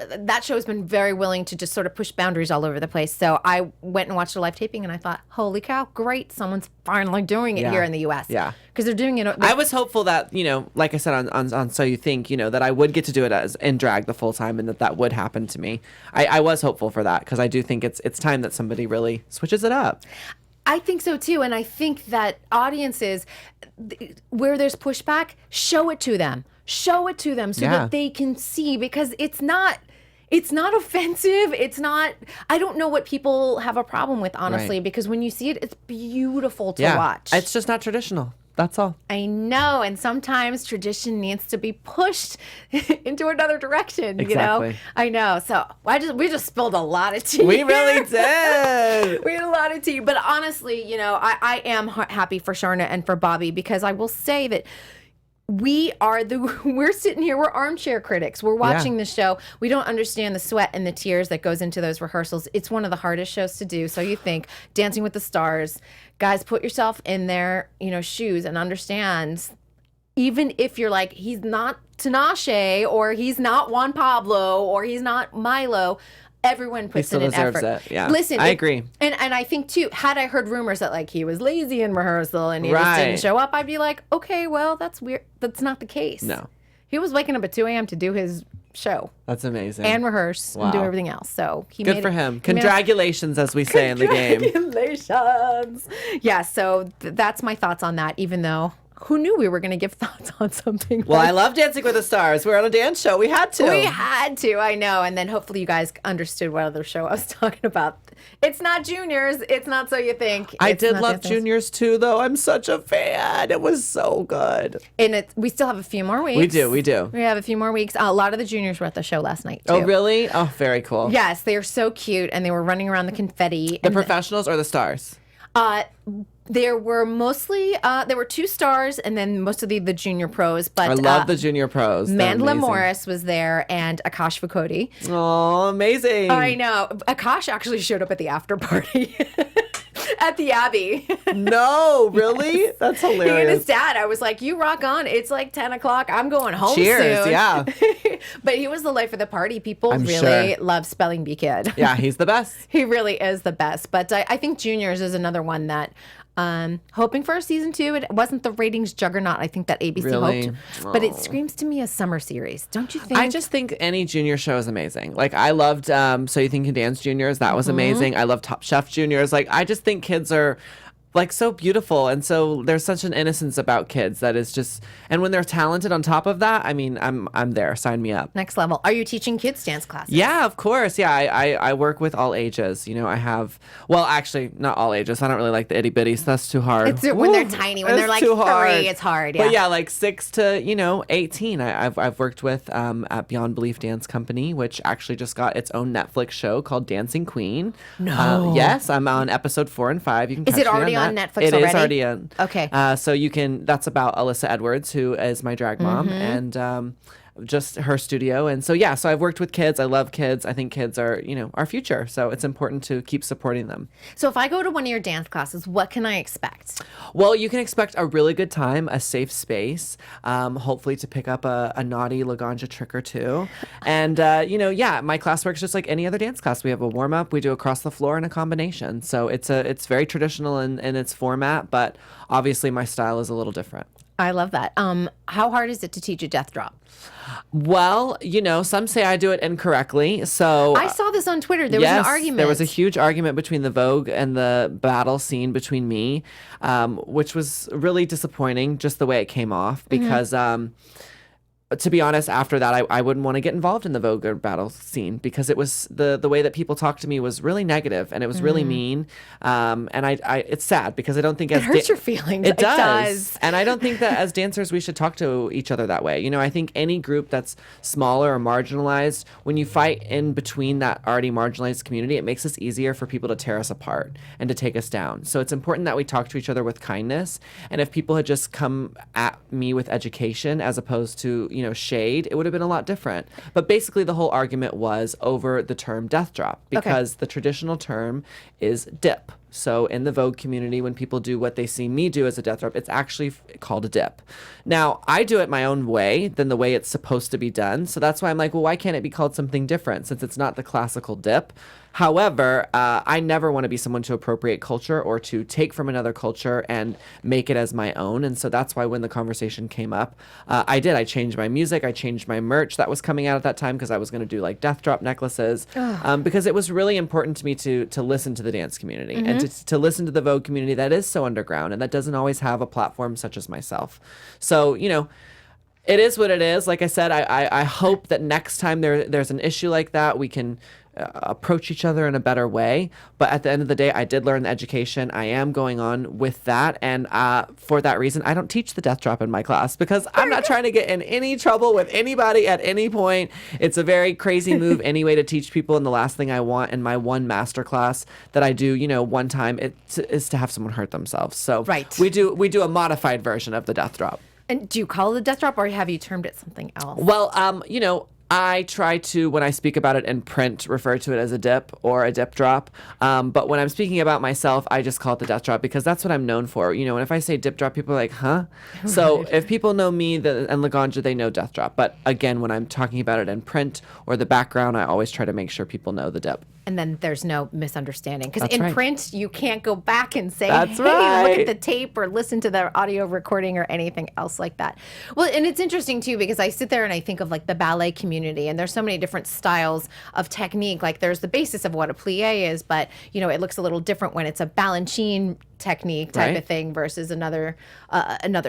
[SPEAKER 1] has been very willing to just sort of push boundaries all over the place. So I went and watched a live taping and I thought, holy cow, great. Someone's finally doing it here in the U.S.
[SPEAKER 3] Yeah.
[SPEAKER 1] Because they're doing it.
[SPEAKER 3] I was hopeful that, you know, like I said on So You Think, you know, that I would get to do it as in drag the full time and that would happen to me. I was hopeful for that because I do think it's time that somebody really switches it up.
[SPEAKER 1] I think so too, and I think that audiences, where there's pushback, show it to them so that they can see, because it's not offensive. It's not. I don't know what people have a problem with, honestly, because when you see it, it's beautiful to watch.
[SPEAKER 3] It's just not traditional. That's all.
[SPEAKER 1] I know, and sometimes tradition needs to be pushed into another direction.
[SPEAKER 3] Exactly.
[SPEAKER 1] You know, I know. So we just spilled a lot of tea.
[SPEAKER 3] We really did.
[SPEAKER 1] We had a lot of tea, but honestly, you know, I am happy for Sharna and for Bobby, because I will say that we're sitting here, we're armchair critics. We're watching the show. We don't understand the sweat and the tears that goes into those rehearsals. It's one of the hardest shows to do. So you think Dancing with the Stars, guys, put yourself in their, you know, shoes and understand, even if you're like, he's not Tinashe or he's not Juan Pablo or he's not Milo, everyone puts in an effort.
[SPEAKER 3] It. Yeah.
[SPEAKER 1] Listen,
[SPEAKER 3] I agree.
[SPEAKER 1] And I think too, had I heard rumors that like he was lazy in rehearsal and he just didn't show up, I'd be like, okay, well, that's weird. That's not the case.
[SPEAKER 3] No.
[SPEAKER 1] He was waking up at 2 a.m. to do his show.
[SPEAKER 3] That's amazing.
[SPEAKER 1] And rehearse and do everything else. So he
[SPEAKER 3] good for him. Congratulations, as we say in the game.
[SPEAKER 1] Congratulations. Yeah, so that's my thoughts on that, even though who knew we were going to give thoughts on something?
[SPEAKER 3] Well, I love Dancing with the Stars. We're on a dance show. We had to.
[SPEAKER 1] I know. And then hopefully you guys understood what other show I was talking about. It's not Juniors. It's not So You Think.
[SPEAKER 3] I did love Juniors too, though. I'm such a fan. It was so good.
[SPEAKER 1] And we still have a few more weeks.
[SPEAKER 3] We do. We
[SPEAKER 1] have a few more weeks. A lot of the juniors were at the show last night, too.
[SPEAKER 3] Oh, really? Oh, very cool.
[SPEAKER 1] Yes, they are so cute, and they were running around the confetti.
[SPEAKER 3] The professionals or the stars?
[SPEAKER 1] There were mostly there were 2 stars, and then most of the junior pros. But
[SPEAKER 3] I love the junior pros. They're
[SPEAKER 1] Mandela
[SPEAKER 3] amazing.
[SPEAKER 1] Morris was there, and Akash Vakoti.
[SPEAKER 3] Oh, amazing.
[SPEAKER 1] I know. Akash actually showed up at the after party at the Abbey.
[SPEAKER 3] No, really? That's
[SPEAKER 1] He and his
[SPEAKER 3] hilarious.
[SPEAKER 1] dad. I was like, "You rock on! It's like 10 o'clock. I'm going home
[SPEAKER 3] Cheers,
[SPEAKER 1] soon."
[SPEAKER 3] yeah.
[SPEAKER 1] But he was the life of the party. People
[SPEAKER 3] I'm
[SPEAKER 1] really
[SPEAKER 3] sure.
[SPEAKER 1] love Spelling Bee Kid.
[SPEAKER 3] Yeah, he's the best.
[SPEAKER 1] He really is the best. But I think Juniors is another one that hoping for a season 2. It wasn't the ratings juggernaut I think that ABC
[SPEAKER 3] Really?
[SPEAKER 1] hoped. But it
[SPEAKER 3] Oh.
[SPEAKER 1] screams to me a summer series. Don't you think?
[SPEAKER 3] I just think any junior show is amazing. Like I loved So You Think You Dance Juniors. That was amazing. I love Top Chef Juniors. Like I just think kids are like so beautiful, and so there's such an innocence about kids that is just, and when they're talented on top of that, I mean, I'm there. Sign me up.
[SPEAKER 1] Next level. Are you teaching kids dance classes?
[SPEAKER 3] Yeah, of course. Yeah, I work with all ages. You know, I have, well, actually, not all ages. I don't really like the itty bitties. That's too hard.
[SPEAKER 1] It's when they're tiny. When
[SPEAKER 3] It's
[SPEAKER 1] they're like
[SPEAKER 3] too hard.
[SPEAKER 1] 3, it's hard. Yeah.
[SPEAKER 3] But yeah, like 6 to 18. I've worked with at Beyond Belief Dance Company, which actually just got its own Netflix show called Dancing Queen.
[SPEAKER 1] No.
[SPEAKER 3] Yes, I'm on episode 4 and 5. You can.
[SPEAKER 1] Is
[SPEAKER 3] catch
[SPEAKER 1] it
[SPEAKER 3] me
[SPEAKER 1] already on
[SPEAKER 3] that.
[SPEAKER 1] Netflix
[SPEAKER 3] It is
[SPEAKER 1] already?
[SPEAKER 3] already on.
[SPEAKER 1] Okay.
[SPEAKER 3] So you can. That's about Alyssa Edwards, who is my drag mom, and just her studio. And so yeah, so I've worked with kids. I love kids. I think kids are our future. So it's important to keep supporting them.
[SPEAKER 1] So if I go to one of your dance classes, what can I expect?
[SPEAKER 3] Well, you can expect a really good time, a safe space, hopefully to pick up a naughty Laganja trick or two. And, yeah, my class works just like any other dance class. We have a warm-up, we do across the floor, and a combination. So it's very traditional in its format, but obviously my style is a little different.
[SPEAKER 1] I love that. How hard is it to teach a death drop?
[SPEAKER 3] Well, some say I do it incorrectly. So
[SPEAKER 1] I saw this on Twitter. There was an argument.
[SPEAKER 3] There was a huge argument between the Vogue and the battle scene between me, which was really disappointing, just the way it came off, because to be honest, after that, I wouldn't want to get involved in the Vogue or battle scene, because it was the way that people talked to me was really negative, and it was really mean. And I it's sad, because I don't think
[SPEAKER 1] It hurts your feelings.
[SPEAKER 3] It does. And I don't think that as dancers we should talk to each other that way. I think any group that's smaller or marginalized, when you fight in between that already marginalized community, it makes it easier for people to tear us apart and to take us down. So it's important that we talk to each other with kindness. And if people had just come at me with education as opposed to, shade, it would have been a lot different. But basically the whole argument was over the term death drop, because the traditional term is dip. So in the Vogue community, when people do what they see me do as a death drop, it's actually called a dip. Now, I do it my own way than the way it's supposed to be done. So that's why I'm like, well, why can't it be called something different, since it's not the classical dip? However, I never want to be someone to appropriate culture or to take from another culture and make it as my own. And so that's why when the conversation came up, I changed my music. I changed my merch that was coming out at that time, because I was going to do like death drop necklaces, because it was really important to me to listen to the dance community and to listen to the Vogue community that is so underground and that doesn't always have a platform such as myself. So, it is what it is. Like I said, I hope that next time there's an issue like that, we can approach each other in a better way. But at the end of the day, I did learn the education. I am going on with that. And for that reason, I don't teach the death drop in my class, because I'm not trying to get in any trouble with anybody at any point. It's a very crazy move anyway to teach people. And the last thing I want in my one master class that I do, one time, is to have someone hurt themselves. So we do a modified version of the death drop.
[SPEAKER 1] And do you call it a death drop, or have you termed it something else?
[SPEAKER 3] Well, I try to, when I speak about it in print, refer to it as a dip or a dip drop. But when I'm speaking about myself, I just call it the death drop, because that's what I'm known for. And if I say dip drop, people are like, huh? So if people know me and Laganja, they know death drop. But again, when I'm talking about it in print or the background, I always try to make sure people know the dip.
[SPEAKER 1] And then there's no misunderstanding. Because
[SPEAKER 3] That's
[SPEAKER 1] in
[SPEAKER 3] right.
[SPEAKER 1] print, you can't go back and say,
[SPEAKER 3] That's
[SPEAKER 1] hey,
[SPEAKER 3] right.
[SPEAKER 1] look at the tape or listen to the audio recording or anything else like that. Well, and it's interesting, too, because I sit there and I think of like the ballet community, and there's so many different styles of technique. Like there's the basis of what a plie is, but, it looks a little different when it's a Balanchine technique type of thing versus another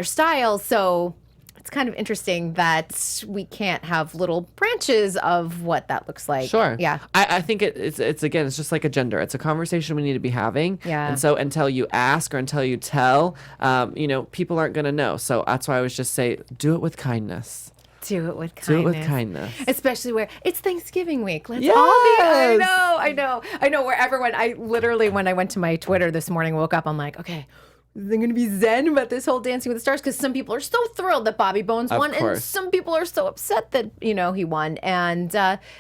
[SPEAKER 1] style. So it's kind of interesting that we can't have little branches of what that looks like.
[SPEAKER 3] Sure.
[SPEAKER 1] Yeah.
[SPEAKER 3] I think it's again, it's just like a gender. It's a conversation we need to be having.
[SPEAKER 1] Yeah.
[SPEAKER 3] And so until you ask or until you tell, people aren't going to know. So that's why I always just say, do it with kindness.
[SPEAKER 1] Do it with kindness.
[SPEAKER 3] Do it with kindness.
[SPEAKER 1] Especially where it's Thanksgiving week. Let's all be.
[SPEAKER 3] Yes!
[SPEAKER 1] I know. Where everyone. I literally, when I went to my Twitter this morning, woke up. I'm like, okay, they're going to be zen about this whole Dancing with the Stars, because some people are so thrilled that Bobby Bones won, and some people are so upset that he won. And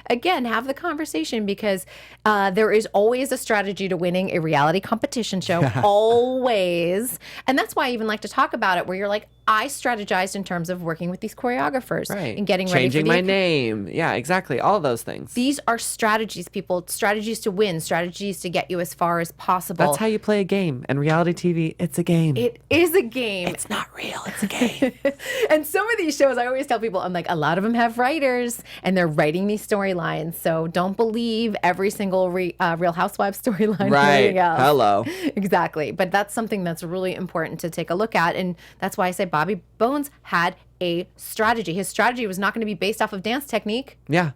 [SPEAKER 1] again, have the conversation, because there is always a strategy to winning a reality competition show, always. And that's why I even like to talk about it, where you're like, I strategized in terms of working with these choreographers and getting ready for
[SPEAKER 3] changing my name. Yeah, exactly. All those things.
[SPEAKER 1] These are strategies, people. Strategies to win. Strategies to get you as far as possible.
[SPEAKER 3] That's how you play a game. And reality TV, it's a game.
[SPEAKER 1] It is a game.
[SPEAKER 3] It's not real. It's a game.
[SPEAKER 1] And some of these shows, I always tell people, I'm like, a lot of them have writers, and they're writing these storylines. So don't believe every single Real Housewives storyline.
[SPEAKER 3] Right. Hello.
[SPEAKER 1] Exactly. But that's something that's really important to take a look at. And that's why I say Bobby Bones had a strategy. His strategy was not going to be based off of dance technique.
[SPEAKER 3] Yeah.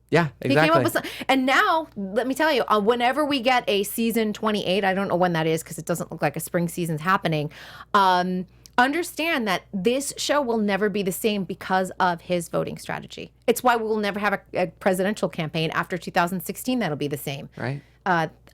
[SPEAKER 3] Yeah, exactly.
[SPEAKER 1] He came up with some, and now, let me tell you, whenever we get a season 28, I don't know when that is because it doesn't look like a spring season's happening, understand that this show will never be the same because of his voting strategy. It's why we will never have a presidential campaign after 2016 that'll be the same.
[SPEAKER 3] Right.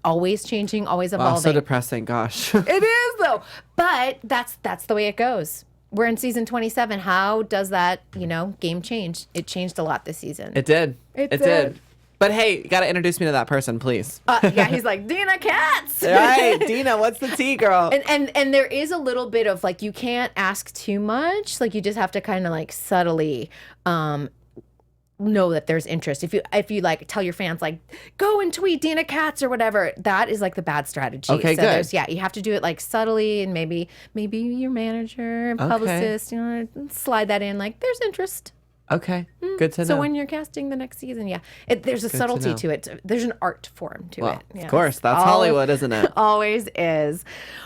[SPEAKER 1] Always changing, always evolving.
[SPEAKER 3] Oh, so depressing, gosh.
[SPEAKER 1] It is, though. But that's the way it goes. We're in season 27. How does that, game change? It changed a lot this season.
[SPEAKER 3] It did.
[SPEAKER 1] It did.
[SPEAKER 3] But hey, you got to introduce me to that person, please.
[SPEAKER 1] Yeah, he's like, Dina Katz.
[SPEAKER 3] Right, Dina, what's the tea, girl?
[SPEAKER 1] And there is a little bit of like, you can't ask too much. Like, you just have to kind of like subtly know that there's interest. If you like tell your fans like, go and tweet Dina Katz or whatever, that is like the bad strategy.
[SPEAKER 3] Okay,
[SPEAKER 1] so
[SPEAKER 3] good.
[SPEAKER 1] You have to do it like subtly, and maybe your manager, publicist, slide that in like, there's interest.
[SPEAKER 3] Okay, good to know.
[SPEAKER 1] So when you're casting the next season, there's a subtlety to it. There's an art form to it.
[SPEAKER 3] Of course. That's Hollywood, isn't it?
[SPEAKER 1] Always is.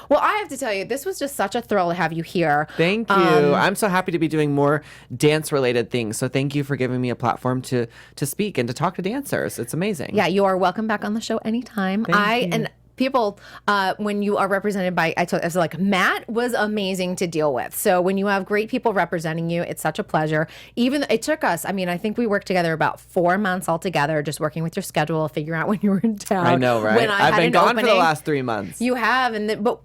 [SPEAKER 1] Well, I have to tell you, this was just such a thrill to have you here.
[SPEAKER 3] Thank you. I'm so happy to be doing more dance-related things. So thank you for giving me a platform to speak and to talk to dancers. It's amazing.
[SPEAKER 1] Yeah, you are welcome back on the show anytime.
[SPEAKER 3] Thank you.
[SPEAKER 1] And people, when you are represented by, I was like, Matt was amazing to deal with. So when you have great people representing you, it's such a pleasure. Even it took us, I think we worked together about 4 months altogether, just working with your schedule, figuring out when you were in town.
[SPEAKER 3] I know, right? I've been gone for the last 3 months.
[SPEAKER 1] You have, but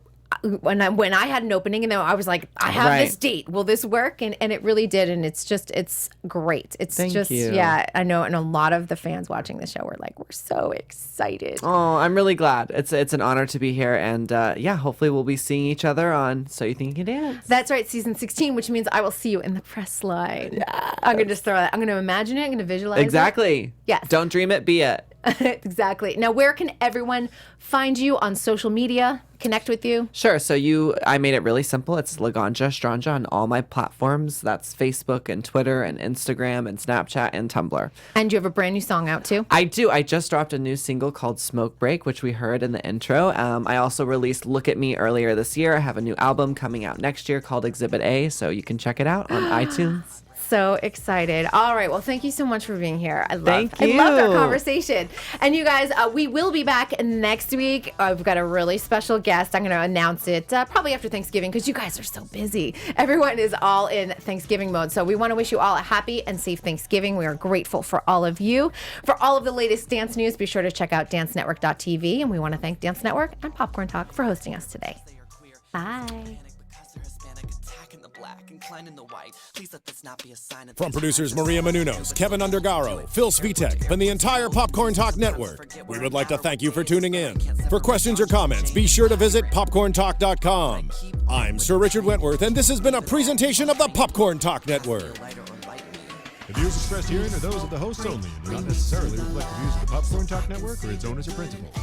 [SPEAKER 1] when I had an opening, and then I was like, I have this date. Will this work? And it really did. And it's great.
[SPEAKER 3] Thank you.
[SPEAKER 1] Yeah, I know. And a lot of the fans watching the show were like, we're so excited.
[SPEAKER 3] Oh, I'm really glad. It's an honor to be here. And hopefully we'll be seeing each other on So You Think You Can Dance.
[SPEAKER 1] That's right. Season 16, which means I will see you in the press line. Yes. I'm going to just throw that. I'm going to imagine it. I'm going to visualize it.
[SPEAKER 3] Exactly.
[SPEAKER 1] Yes.
[SPEAKER 3] Don't dream it, be it.
[SPEAKER 1] Exactly. Now, where can everyone find you on social media, connect with you?
[SPEAKER 3] Sure. So I made it really simple. It's Laganja Estranja on all my platforms. That's Facebook and Twitter and Instagram and Snapchat and Tumblr.
[SPEAKER 1] And you have a brand new song out too?
[SPEAKER 3] I do. I just dropped a new single called Smoke Break, which we heard in the intro. I also released Look at Me earlier this year. I have a new album coming out next year called Exhibit A, so you can check it out on iTunes.
[SPEAKER 1] So excited. All right. Well, thank you so much for being here. I love our conversation. And you guys, we will be back next week. We've got a really special guest. I'm going to announce it probably after Thanksgiving because you guys are so busy. Everyone is all in Thanksgiving mode. So we want to wish you all a happy and safe Thanksgiving. We are grateful for all of you. For all of the latest dance news, be sure to check out dancenetwork.tv. And we want to thank Dance Network and Popcorn Talk for hosting us today. Bye.
[SPEAKER 2] From producers Maria Menounos, Kevin Undergaro, Phil Svitek, and the entire Popcorn Talk Network, we would like to thank you for tuning in. For questions or comments, be sure to visit popcorntalk.com. I'm Sir Richard Wentworth, and this has been a presentation of the Popcorn Talk Network.
[SPEAKER 4] The views expressed herein are those of the hosts only and do not necessarily reflect the views of the Popcorn Talk Network or its owners or principals.